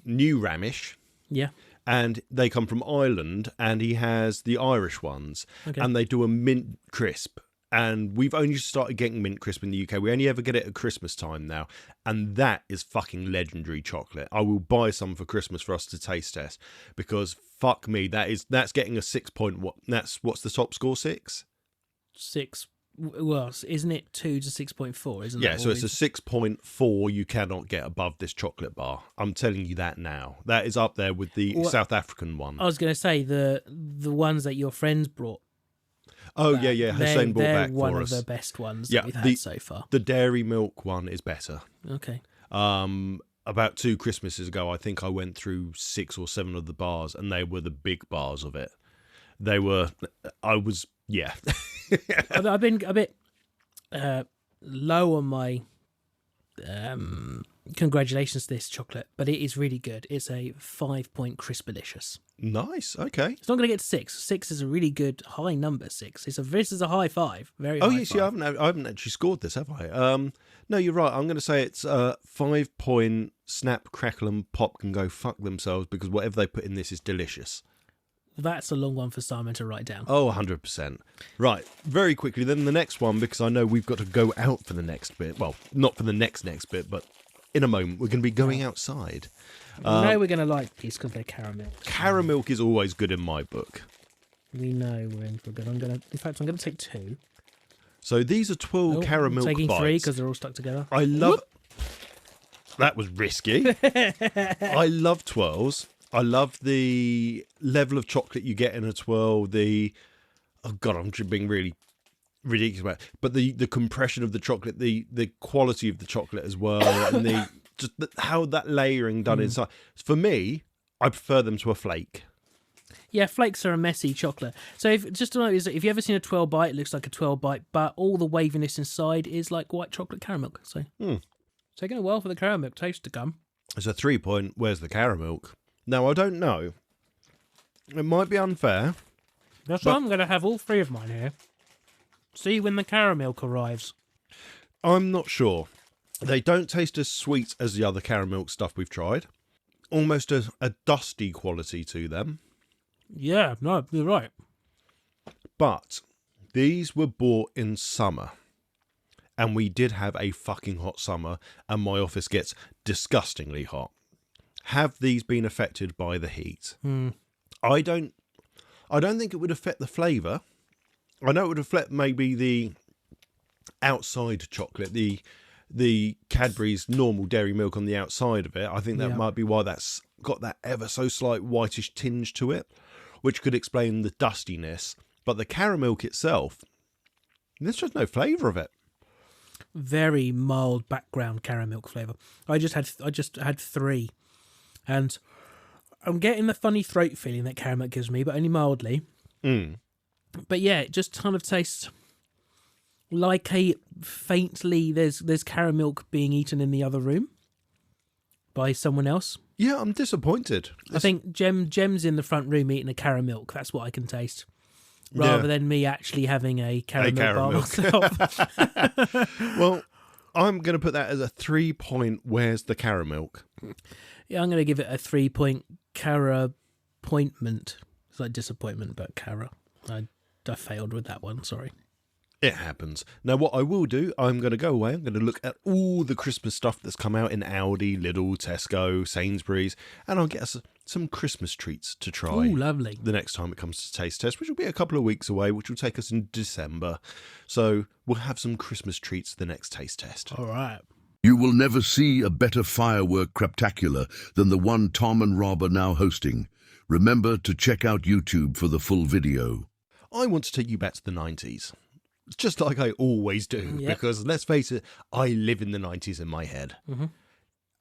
New Ramish. Yeah. And they come from Ireland, and he has the Irish ones. Okay. And they do a mint crisp. And we've only started getting mint crisp in the UK. We only ever get it at Christmas time now. And that is fucking legendary chocolate. I will buy some for Christmas for us to taste test. Because fuck me, that's getting a 6 point... What's the top score, 6? 6. Well, isn't it 2 to 6.4, isn't it? Yeah, so it's a 6.4 you cannot get above this chocolate bar. I'm telling you that now. That is up there with the South African one. I was going to say, the ones that your friends brought. Oh, yeah. Hussein brought back for us. They're one of the best ones that we've had so far. The dairy milk one is better. Okay. About 2 Christmases ago, I think I went through 6 or 7 of the bars, and they were the big bars of it. Yeah. I've been a bit low on my congratulations to this chocolate, but it is really good. It's a 5-point Crispelicious. Nice. Okay. It's not going to get to 6. 6 is a really good high number. 6. This is a high 5. Very. Oh high yes, 5. yeah. I haven't actually scored this, have I? No, you're right. I'm going to say it's 5-point. Snap, crackle, and pop can go fuck themselves because whatever they put in this is delicious. That's a long one for Simon to write down. Oh, 100%. Right, very quickly, then the next one, because I know we've got to go out for the next bit. Well, not for the next bit, but in a moment, we're going to be going outside. No, we're going to like these because they're Caramilk. Caramilk is always good in my book. We know we're in for good. I'm going to take 2. So these are Twirl Caramilk taking bites. 3 because they're all stuck together. I love... Whoop. That was risky. I love Twirls. I love the level of chocolate you get in a Twirl. Oh God, I'm being really ridiculous about it. But the compression of the chocolate, the quality of the chocolate as well, and how that layering done inside. For me, I prefer them to a flake. Yeah, flakes are a messy chocolate. So if you ever seen a Twirl bite, it looks like a Twirl bite, but all the waviness inside is like white chocolate Caramilk. So taking a while for the Caramilk taste to come. It's a 3-point. Where's the Caramilk? Now, I don't know. It might be unfair. That's why I'm going to have all 3 of mine here. See when the Caramilk arrives. I'm not sure. They don't taste as sweet as the other Caramilk stuff we've tried. Almost a dusty quality to them. Yeah, no, you're right. But these were bought in summer. And we did have a fucking hot summer, and my office gets disgustingly hot. Have these been affected by the heat? I don't think it would affect the flavour. I know it would affect maybe the outside chocolate, the Cadbury's normal dairy milk on the outside of it. I think that might be why that's got that ever so slight whitish tinge to it, which could explain the dustiness. But the Caramilk itself, there's just no flavour of it. Very mild background Caramilk flavour. I just had 3. And I'm getting the funny throat feeling that Caramilk gives me, but only mildly. But yeah, it just kind of tastes... like a faintly there's Caramilk being eaten in the other room by someone else. Yeah, I'm disappointed. I think Gem's in the front room eating a Caramilk. That's what I can taste. Rather than me actually having a Caramilk bar myself. Well, I'm going to put that as a 3-point. Where's the Caramilk? Yeah, I'm going to give it a 3-point Cara-pointment. It's like disappointment, but Cara. I failed with that one, sorry. It happens. Now, what I will do, I'm going to go away. I'm going to look at all the Christmas stuff that's come out in Aldi, Lidl, Tesco, Sainsbury's, and I'll get us some Christmas treats to try. Oh, lovely. The next time it comes to Taste Test, which will be a couple of weeks away, which will take us in December. So we'll have some Christmas treats the next Taste Test. All right. You will never see a better Firework Craptacular than the one Tom and Rob are now hosting. Remember to check out YouTube for the full video. I want to take you back to the 90s. Just like I always do, because let's face it, I live in the 90s in my head. Mm-hmm.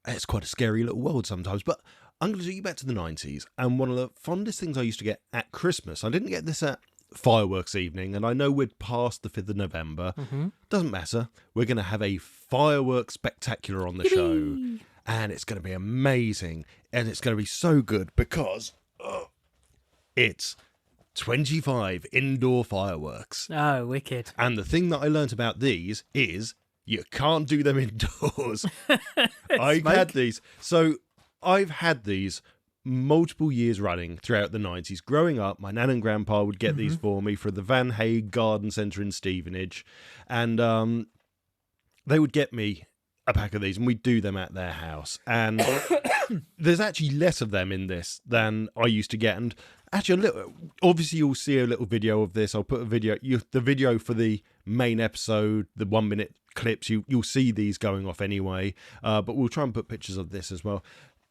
It's quite a scary little world sometimes, but I'm going to take you back to the 90s, and one of the fondest things I used to get at Christmas, I didn't get this at fireworks evening, and I know we're past the 5th of November. Mm-hmm. Doesn't matter. We're going to have a firework spectacular on the show, and it's going to be amazing, and it's going to be so good because it's 25 indoor fireworks. Oh, wicked. And the thing that I learnt about these is you can't do them indoors. I've had these. So I've had these multiple years running throughout the 90s. Growing up, my nan and grandpa would get these for me for the Van Hague Garden Centre in Stevenage. And they would get me a pack of these and we'd do them at their house. And there's actually less of them in this than I used to get. And actually, obviously, you'll see a little video of this. I'll put a video, the video for the main episode, the 1-minute clips. You'll see these going off anyway. But we'll try and put pictures of this as well.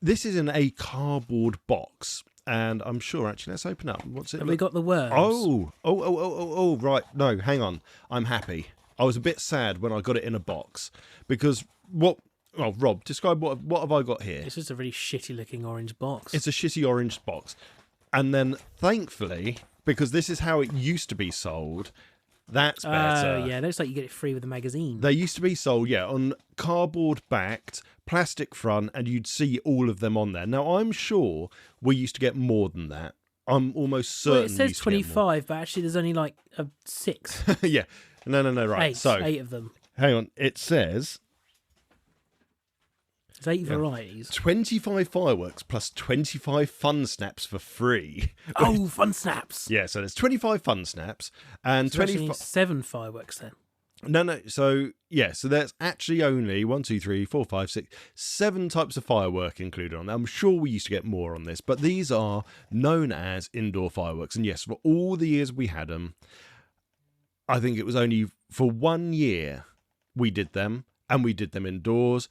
This is in a cardboard box, and I'm sure. Actually, let's open up. What's it? Have we got the worms? Oh! Right, no, hang on. I'm happy. I was a bit sad when I got it in a box because what? Oh, Rob, describe what have I got here? This is a really shitty looking orange box. It's a shitty orange box. And then, thankfully, because this is how it used to be sold, that's better. Oh, yeah, looks like you get it free with a magazine. They used to be sold, on cardboard-backed, plastic front, and you'd see all of them on there. Now, I'm sure we used to get more than that. I'm almost certain. Well, it says 25, but actually there's only like 6. Yeah. No, right. 8 of them. Hang on. It says... There's 8 varieties. 25 fireworks plus 25 fun snaps for free. Oh, fun snaps. Yeah, so there's 25 fun snaps and so 7 fireworks then. No. So there's actually only 1, 2, 3, 4, 5, 6, 7 types of firework included on there. I'm sure we used to get more on this, but these are known as indoor fireworks. And yes, for all the years we had them, I think it was only for 1 year we did them, and we did them indoors.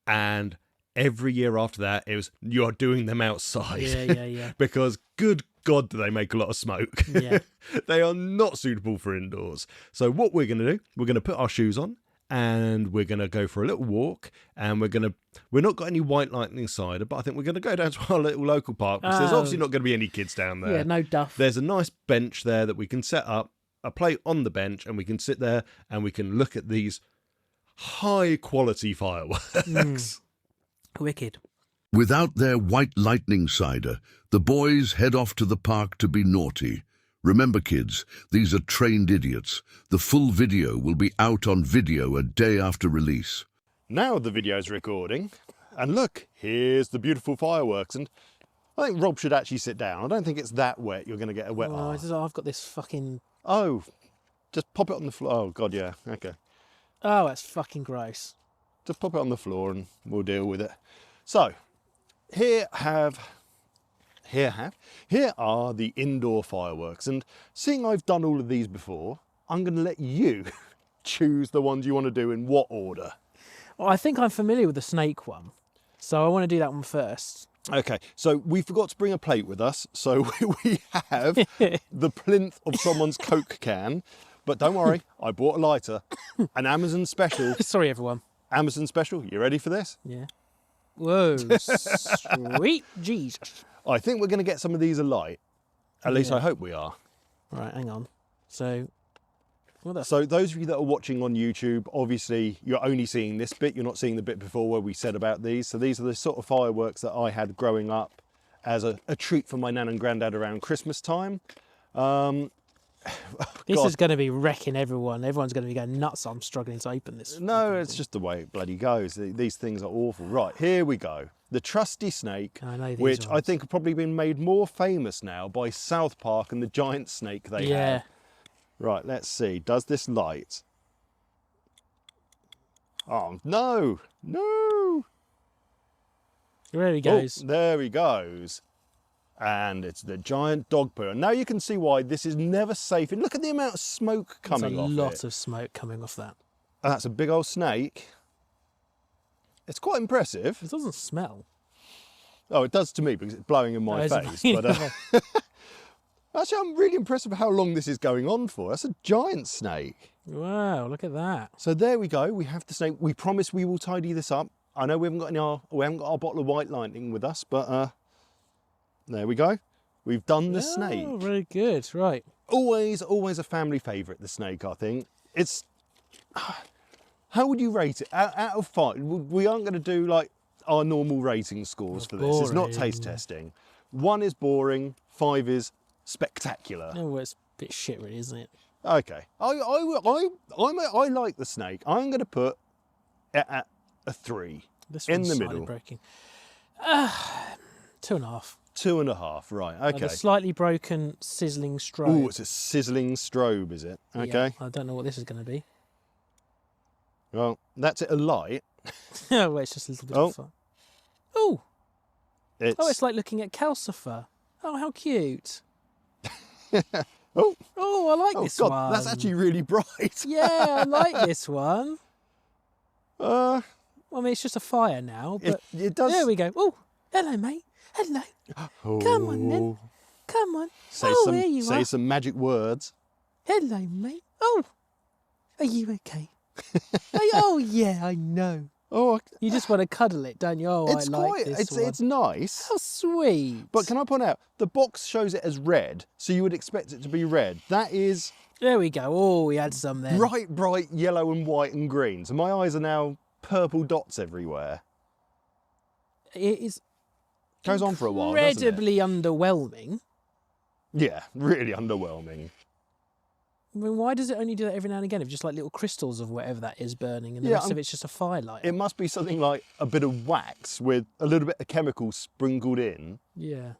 And every year after that, it was, you're doing them outside. Yeah. Because good God, do they make a lot of smoke. Yeah. They are not suitable for indoors. So what we're going to do, we're going to put our shoes on and we're going to go for a little walk. And we're not got any White Lightning cider, but I think we're going to go down to our little local park because there's obviously not going to be any kids down there. Yeah, no duff. There's a nice bench there that we can set up, a plate on the bench, and we can sit there and we can look at these high quality fireworks. Wicked. Without their White Lightning cider, the boys head off to the park to be naughty. Remember, kids, these are trained idiots. The full video will be out on video a day after release. Now the video's recording, and look, here's the beautiful fireworks. And I think Rob should actually sit down. I don't think it's that wet. You're going to get a wet. I've got this fucking. Oh, just pop it on the floor. Oh God, yeah. Okay. Oh, that's fucking gross. Just pop it on the floor and we'll deal with it. So, here are the indoor fireworks. And seeing I've done all of these before, I'm going to let you choose the ones you want to do in what order. Well, I think I'm familiar with the snake one, so I want to do that one first. Okay, so we forgot to bring a plate with us, so we have the plinth of someone's Coke can. But don't worry, I bought a lighter, an Amazon special. Sorry, everyone. Amazon special, you ready for this? Yeah. Whoa, sweet Jesus. I think we're going to get some of these alight. At least I hope we are. All right, hang on. So, So those of you that are watching on YouTube, obviously you're only seeing this bit. You're not seeing the bit before where we said about these. So these are the sort of fireworks that I had growing up as a treat for my nan and granddad around Christmas time. This is going to be wrecking everyone. Everyone's going to be going nuts. I'm struggling to open this. No, it's just the way it bloody goes. These things are awful. Right, here we go. The trusty snake, I know these which I ones. think have probably been made more famous now by South Park and the giant snake they have. Right, let's see. Does this light? Oh, no. No. There he goes. Oh, there he goes. And it's the giant dog poo. And now you can see why this is never safe. And look at the amount of smoke coming off it. There's a lot of smoke coming off that. And that's a big old snake. It's quite impressive. It doesn't smell. Oh, it does to me because it's blowing in my face. But actually, I'm really impressed with how long this is going on for. That's a giant snake. Wow, look at that. So there we go. We have the snake. We promise we will tidy this up. I know we haven't got our bottle of white lightning with us, but there we go. We've done the snake. Oh, very good. Right. Always a family favourite, the snake, I think. It's... How would you rate it? Out of 5, we aren't going to do like our normal rating scores for this. It's not taste testing. 1 is boring, 5 is spectacular. No, well, it's a bit shit really, isn't it? Okay. I like the snake. I'm going to put it at a 3. This in one's the slightly middle. broken. 2.5. 2.5, right, okay. A slightly broken sizzling strobe. Oh, it's a sizzling strobe, is it? Okay. Yeah, I don't know what this is going to be. Well, that's it a light. Oh, well, it's just a little bit Oh. of fun. Oh, It's, it's like looking at calcifer. Oh, how cute. oh, Oh, I like oh this God, one. that's actually really bright. Yeah, I like this one. Uh, Well, I mean, it's just a fire now, but it does. there we go. Oh, hello, mate. Hello. Come on, then. Come on. Say there you say are. some magic words. Hello, mate. Oh, are you okay? Oh, yeah, I know. Oh, You just want to cuddle it, don't you? Oh, it's I like quite. this one. It's nice. How sweet. But can I point out the box shows it as red, so you would expect it to be red. That is There we go. Oh, we had some there. bright yellow and white and green. So my eyes are now purple dots everywhere. It is Goes on for a while, doesn't it? incredibly underwhelming. Yeah, really underwhelming. I mean, why does it only do that every now and again? If just like little crystals of whatever that is burning, and the Yeah, rest of it's just a firelight. It must be something like a bit of wax with a little bit of chemical sprinkled in. Yeah.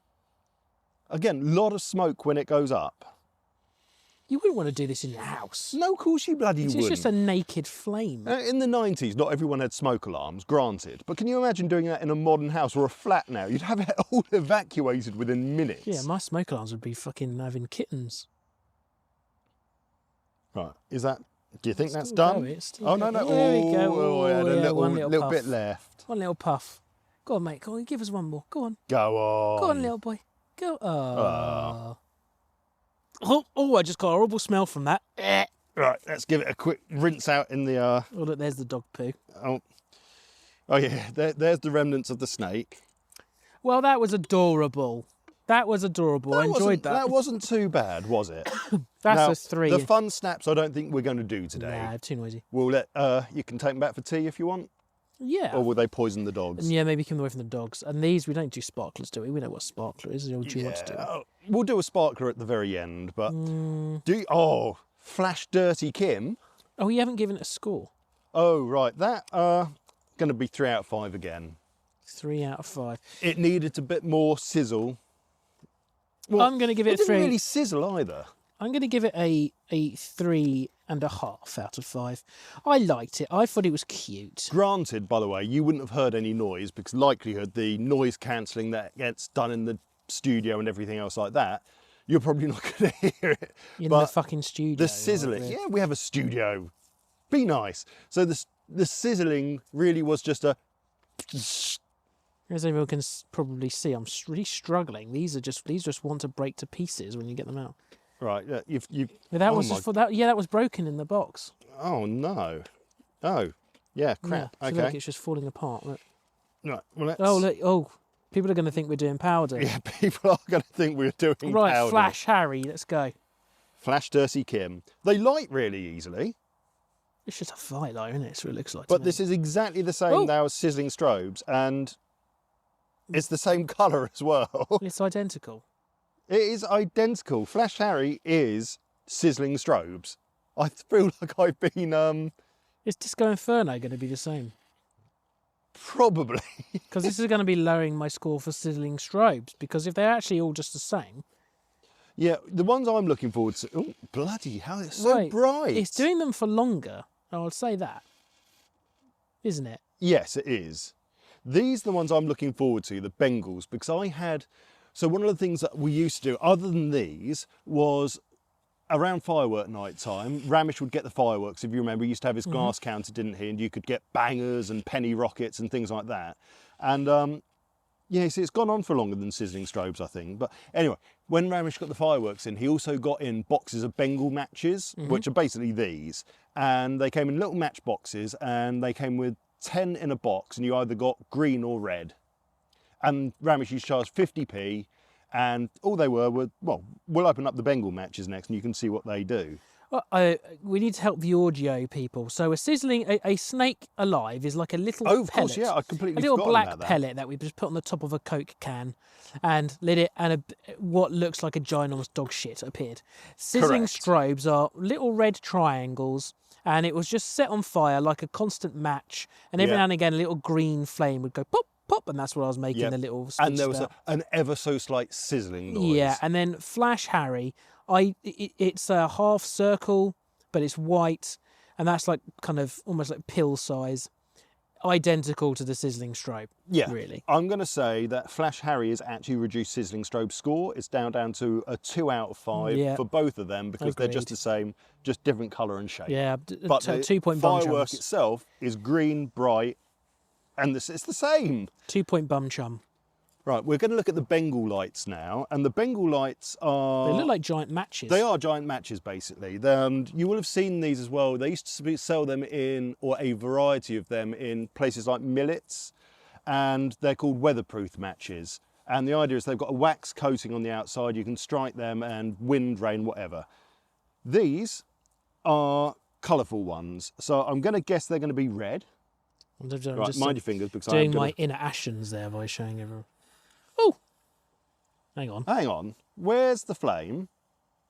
Again, a lot of smoke when it goes up. You wouldn't want to do this in your house. No, of course you bloody It's wouldn't. just a naked flame. In the 90s, not everyone had smoke alarms, granted. But can you imagine doing that in a modern house or a flat now? You'd have it all evacuated within minutes. Yeah, my smoke alarms would be fucking having kittens. Right, is that... Do you think that's Still done? going, it's still Oh, no, no. going. There we go. Oh, I had a yeah, one little little bit puff. left. One little puff. Go on, mate. Go on, give us one more. Go on. Go on. Go on, little boy. Go. Oh. Oh, I just got a horrible smell from that. Right, let's give it a quick rinse out in the... Oh, look, there's the dog poo. Oh yeah, there's the remnants of the snake. Well, that was adorable. That was adorable. I enjoyed that. That wasn't too bad, was it? That's Now, a 3. The fun snaps I don't think we're going to do today. Nah, too noisy. We'll let... you can take them back for tea if you want. Yeah. Or will they poison the dogs? And yeah, maybe keep them away from the dogs. And these, we don't do sparklers, do we? We know what a sparkler is. Or do you want to do it? Oh, we'll do a sparkler at the very end, but... Oh, Flash Dirty Kim. Oh, you haven't given it a score. Oh, right. That, going to be 3 out of 5 again. 3 out of 5. It needed a bit more sizzle. Well, I'm going to give it a 3. didn't really sizzle either. I'm going to give it a 3.5 out of 5. I liked it. I thought it was cute. Granted, by the way, you wouldn't have heard any noise because likelihood the noise cancelling that gets done in the studio and everything else like that, you're probably not going to hear it. In But the fucking studio. the sizzling, like, yeah, we have a studio. Be nice. So the sizzling really was just a... As everyone can probably see, I'm really struggling. These just want to break to pieces when you get them out. Right, yeah, you've But that oh was my- just for that. Yeah, that was broken in the box. Oh, no. Oh, yeah, crap. Yeah, so Okay. look, it's just falling apart. Look. Right, well, let's... Oh, look. Oh, people are going to think we're doing powder. Yeah, people are going to think we're doing Right, powder. Flash Harry, let's go. Flash Dirty Kim. They light really easily. It's just a fight light, isn't it? It's what it looks like. But this is exactly the same now as Sizzling Strobes, and it's the same colour as well. It's identical. It is identical. Flash Harry is Sizzling Strobes. I feel like I've been... Is Disco Inferno going to be the same? Probably. Because this is going to be lowering my score for Sizzling Strobes, because if they're actually all just the same... Yeah, the ones I'm looking forward to... Oh, bloody hell, it's so bright. It's doing them for longer, I'll say that. Isn't it? Yes, it is. These are the ones I'm looking forward to, the Bengals, because I had... So one of the things that we used to do, other than these, was around firework night time, Ramesh would get the fireworks. If you remember, he used to have his glass counter, didn't he? And you could get bangers and penny rockets and things like that. And yeah, see, it's gone on for longer than Sizzling Strobes, I think. But anyway, when Ramesh got the fireworks in, he also got in boxes of Bengal matches, which are basically these. And they came in little match boxes, and they came with 10 in a box, and you either got green or red. And Ramesh used to charge 50p, and all they were, well, we'll open up the Bengal matches next, and you can see what they do. Well, we need to help the audio people. So a snake alive is like a little of pellet, course, yeah, I completely a little forgotten black about that. pellet that we just put on the top of a Coke can and lit it, and what looks like a ginormous dog shit appeared. Sizzling Correct. Strobes are little red triangles, and it was just set on fire like a constant match, and every Yeah. now and again a little green flame would go pop, pop, and that's what I was making Yep. the little speech And there was about. an ever so slight sizzling noise. Yeah, and then Flash Harry, it's a half circle, but it's white, and that's like kind of almost like pill size, identical to the Sizzling Strobe. Yeah, really. I'm going to say that Flash Harry has actually reduced Sizzling Strobe's score. It's down to a 2 out of 5 Yeah. for both of them because they're just Agreed. the same, just different colour and shape. Yeah, But the 2-point bum firework chums. itself is green, bright, and it's the same. 2-point bum chum. Right, we're going to look at the Bengal lights now, and the Bengal lights are... They look like giant matches. They are giant matches, basically. And you will have seen these as well. They used to sell them in, or a variety of them, in places like Millets, and they're called weatherproof matches. And the idea is they've got a wax coating on the outside. You can strike them and wind, rain, whatever. These are colourful ones. So I'm going to guess they're going to be red. I'm Right, just mind your fingers, because doing I'm my going inner Ashens there by showing everyone. Oh! Hang on. Hang on. Where's the flame?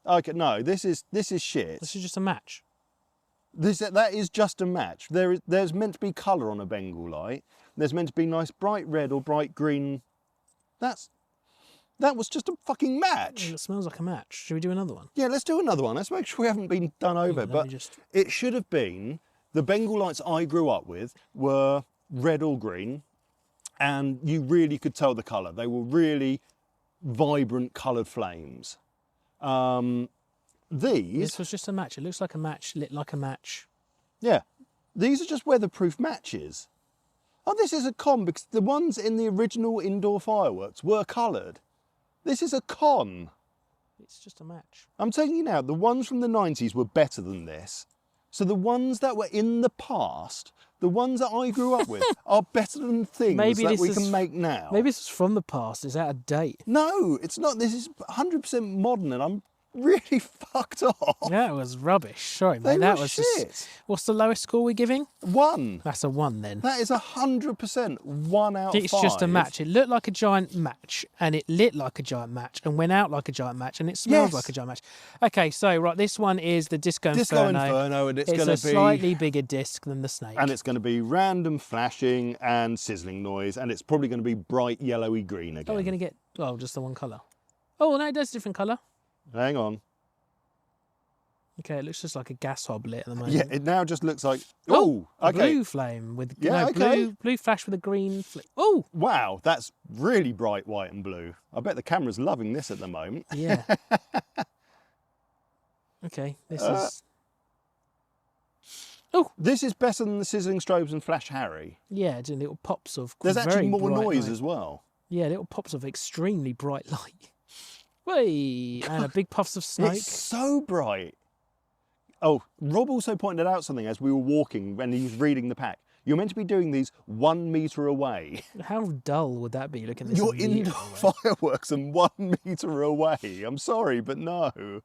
Okay, no, this is shit. This is just a match. That is just a match. There's meant to be colour on a Bengal light. There's meant to be nice bright red or bright green. That was just a fucking match. It smells like a match. Should we do another one? Yeah, let's do another one. Let's make sure we haven't been done over. let But me just- it should have been, the Bengal lights I grew up with were red or green, and you really could tell the colour. They were really vibrant coloured flames. These, This was just a match. It looks like a match, lit like a match. yeah, these are just weatherproof matches. Oh, this is a con, because the ones in the original indoor fireworks were coloured. This is a con. It's just a match. I'm telling you now, the ones from the 90s were better than this. So the ones that were in the past, the ones that I grew up with, are better than things Maybe that this we is- can make now. Maybe this is from the past. It's out of date. No, it's not. This is 100% modern, and I'm really fucked off. That was rubbish. Sorry, They mate. That were was shit. just. What's the lowest score we're giving? 1. That's a 1 then. That is 100% 1 out of 5. It's just a match. It looked like a giant match, and it lit like a giant match, and went out like a giant match, and it smells Yes. like a giant match. Okay, so right, this one is the Disco Disco Inferno. Inferno, and it's It's going a to be... slightly bigger disc than the snake. And it's going to be random flashing and sizzling noise, and it's probably going to be bright yellowy green again. Oh, we're going to get, well, just the one colour. Oh, no, it does a different colour. Hang on. Okay, it looks just like a gas hob lit at the moment. Yeah, it now just looks like... Oh, Oh, a okay. blue flame with Yeah, no, okay. blue flash with a green flame. Oh, Wow, that's really bright white and blue. I bet the camera's loving this at the moment. yeah. Okay, this is. Oh, This is better than the Sizzling Strobes and Flash Harry. yeah, doing little pops of. There's very actually more bright noise light. as well. Yeah, little pops of extremely bright light. Whey! And a big puffs of smoke. It's so bright. Oh, Rob also pointed out something as we were walking when he was reading the pack. You're meant to be doing these 1 metre away. How dull would that be looking at this? You're a metre indoor away? fireworks and 1 metre away. I'm sorry, but no.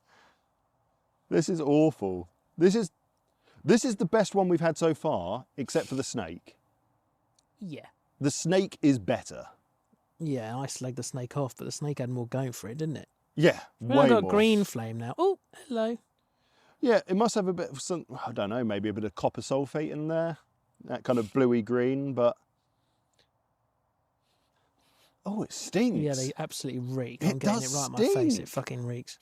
This is awful. This is the best one we've had so far, except for the snake. Yeah. The snake is better. Yeah, I slagged the snake off, but the snake had more going for it, didn't it? Yeah, Well, way I've got more. green flame now. Oh, hello. Yeah, it must have a bit of some, I don't know, maybe a bit of copper sulfate in there. That kind of bluey green, but... Oh, it stinks. Yeah, they absolutely reek. It I'm getting it does right in my face. It stink. fucking reeks.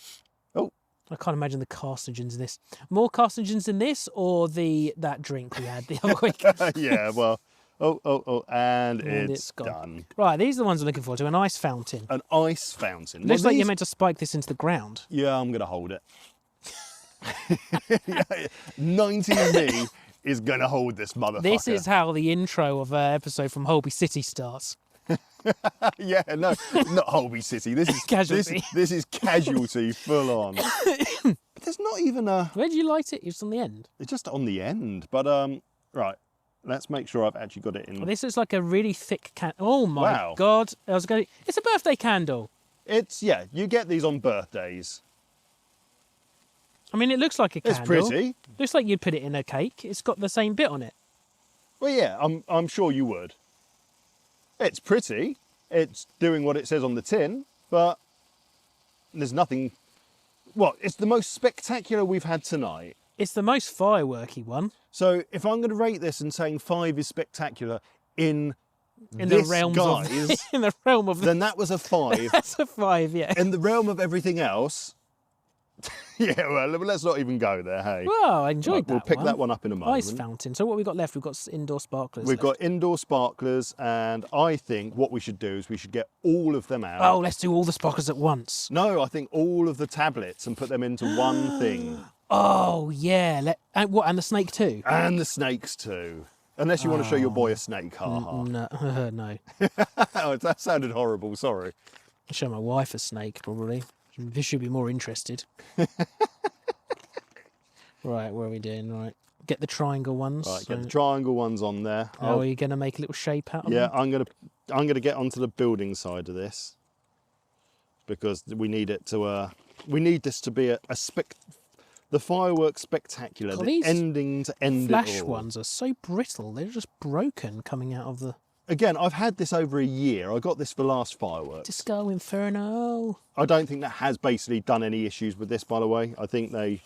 Oh. I can't imagine the carcinogens in this. More carcinogens in this or that drink we had the other week? Yeah, well... Oh, and And it's gone. done. Right, these are the ones I'm looking forward to. An ice fountain. An ice fountain. Looks Well, like you're these- meant to spike this into the ground. Yeah, I'm going to hold it. 19 me is going to hold this motherfucker. This is how the intro of an episode from Holby City starts. Yeah, no, not Holby City. This is Casualty. This is casualty full on. But there's not even a... Where did you light it? It's on the end. It's just on the end. But, right. Let's make sure I've actually got it in. Well, this is like a really thick candle. Oh my Wow. God. It's a birthday candle. It's, yeah, you get these on birthdays. I mean, it looks like a It's candle. pretty. Looks like you'd put it in a cake. It's got the same bit on it. Well, yeah, I'm sure you would. It's pretty. It's doing what it says on the tin, but there's nothing... Well, it's the most spectacular we've had tonight. It's the most fireworky one. So if I'm going to rate this and saying 5 is spectacular in In this the realms guise, of in the realm of then that was a 5. that's a 5, yeah. In the realm of everything else, yeah, well, let's not even go there, hey. Well, I enjoyed Right, that. we'll pick that one up in a moment. Ice fountain. So what we got left? We've got indoor sparklers. We've left. got indoor sparklers, and I think what we should do is we should get all of them out. Oh, let's do all the sparklers at once. No, I think all of the tablets and put them into one thing. Oh yeah. And what? And the snake too. And the snakes too. Unless you want to show your boy a snake, ha ha. No, no. Oh, that sounded horrible, sorry. I'll show my wife a snake probably. This should be more interested. Right, what are we doing? Right, get the triangle ones. Right, get the triangle ones on there. How are you going to make a little shape out of Yeah, them? I'm gonna get onto the building side of this because we need it to. We need this to be the fireworks spectacular, God, the these ending to end Flash it all. ones are so brittle. They're just broken coming out of the Again, I've had this over a year. I got this for last fireworks. Disco Inferno. I don't think that has basically done any issues with this, by the way. I think they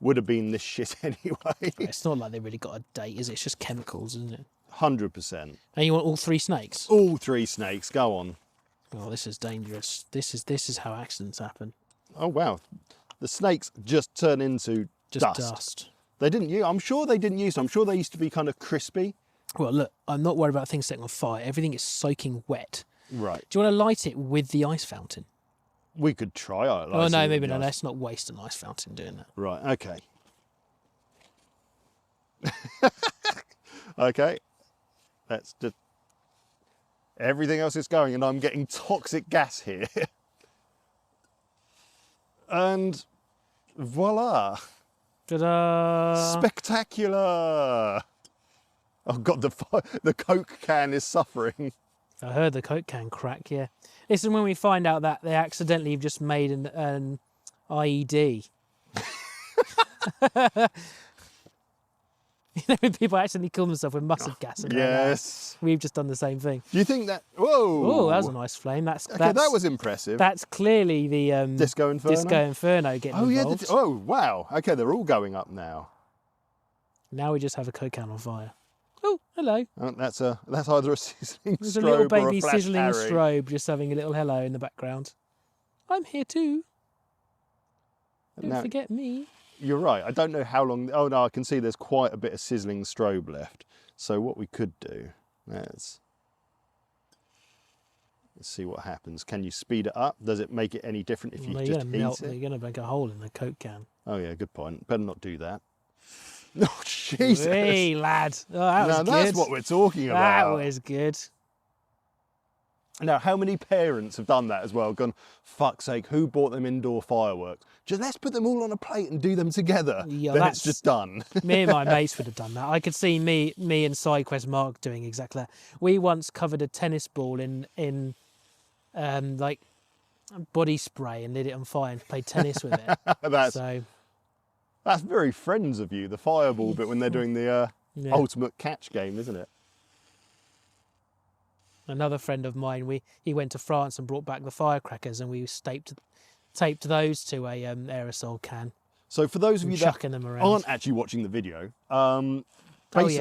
would have been this shit anyway. It's not like they really got a date, is it? It's just chemicals, isn't it? 100%. And you want all 3 snakes? All 3 snakes, go on. Oh, this is dangerous. This is how accidents happen. Oh, wow. The snakes just turn into Just dust. dust. They didn't use, I'm sure they didn't use, I'm sure they used to be kind of crispy. Well, look, I'm not worried about things setting on fire. Everything is soaking wet. Right. Do you want to light it with the ice fountain? We could try it. Oh, no, maybe not. Let's not waste an ice fountain doing that. Right, okay. Okay. Let's just... Everything else is going and I'm getting toxic gas here. And voila. Ta-da! Spectacular. Oh God, the Coke can is suffering. I heard the Coke can crack, yeah. This is when we find out that they accidentally have just made an IED. You know, when people accidentally kill themselves with mustard gas. And all that. Yes. We've just done the same thing. Do you think that... Whoa. Oh, that was a nice flame. That's Okay, that was impressive. That's clearly the Disco Inferno? Disco Inferno getting Oh, yeah. involved. Oh, wow. Okay, they're all going up now. Now we just have a Coke can on fire. Oh, hello. Oh, that's either a sizzling There's a strobe little or baby a flash sizzling Harry. strobe just having a little hello in the background. I'm here too. Don't Now- forget me. You're right. I don't know how long... Oh, no, I can see there's quite a bit of sizzling strobe left. So what we could do... Let's see what happens. Can you speed it up? Does it make it any different if you Well, just you're heat gonna melt. it? You're gonna make a hole in the Coke can. Oh, yeah, good point. Better not do that. Oh, Jesus. Hey, lad. Oh, that was Now, good. that's what we're talking That about. was good. Now, how many parents have done that as well? Gone, fuck's sake, who bought them indoor fireworks? Just let's put them all on a plate and do them together. Yeah, then that's- it's just done. Me and my mates would have done that. I could see me and SideQuest Mark doing exactly that. We once covered a tennis ball in like body spray and lit it on fire and played tennis with it. That's So That's very Friends of you, the fireball bit when they're doing the ultimate catch game, isn't it? Another friend of mine, he went to France and brought back the firecrackers, and we taped those to a aerosol can. So for those of you that chucking them around. aren't actually watching the video, basically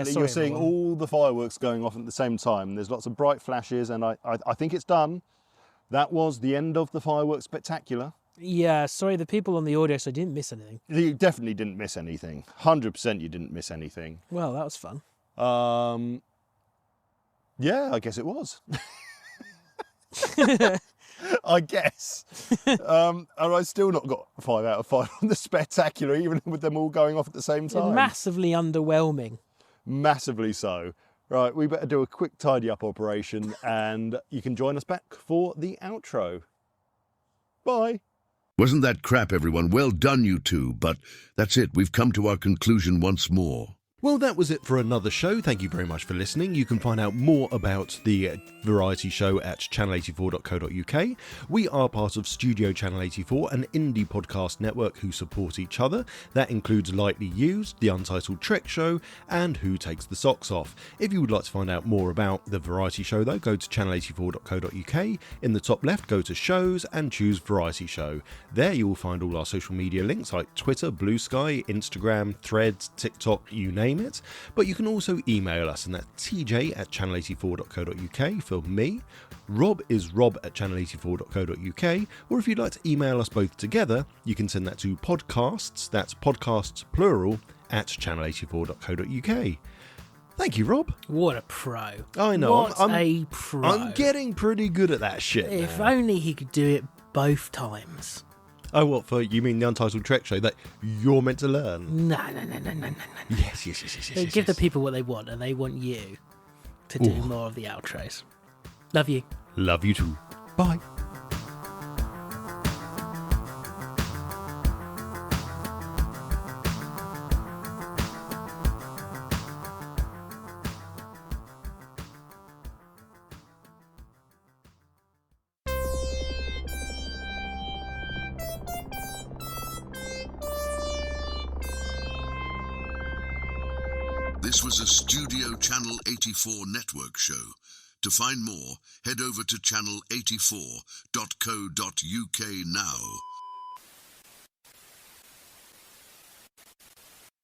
sorry, you're seeing everyone. all the fireworks going off at the same time. There's lots of bright flashes, and I think it's done. That was the end of the Firework Spectacular. Yeah, sorry, the people on the audio, so I didn't miss anything. You definitely didn't miss anything. 100% you didn't miss anything. Well, that was fun. Yeah, I guess it was. I guess. And I still not got 5 out of 5 on the Spectacular, even with them all going off at the same time. Massively underwhelming. Massively so. Right, we better do a quick tidy up operation, and you can join us back for the outro. Bye. Wasn't that crap, everyone? Well done, you two. But that's it. We've come to our conclusion once more. Well, that was it for another show. Thank you very much for listening. You can find out more about the variety show at channel84.co.uk. We are part of Studio Channel 84, an indie podcast network who support each other. That includes Lightly Used, The Untitled Trek Show, and Who Takes the Socks Off. If you would like to find out more about the variety show, though, go to channel84.co.uk. In the top left, go to Shows and choose Variety Show. There you will find all our social media links like Twitter, Blue Sky, Instagram, Threads, TikTok, you name it. But you can also email us, and that's tj@channel84.co.uk for me. Rob is rob@channel84.co.uk, or if you'd like to email us both together, you can send that to podcasts, that's podcasts plural, @channel84.co.uk. Thank you, Rob. What a pro. I know. What a pro. I'm getting pretty good at that shit If now. only he could do it both times. Oh, what, for you mean the Untitled Trek Show that you're meant to learn? No. Yes. Give the people what they want, and they want you to do more of the outros. Love you. Love you too. Bye. This was a Studio Channel 84 network show. To find more, head over to channel84.co.uk now.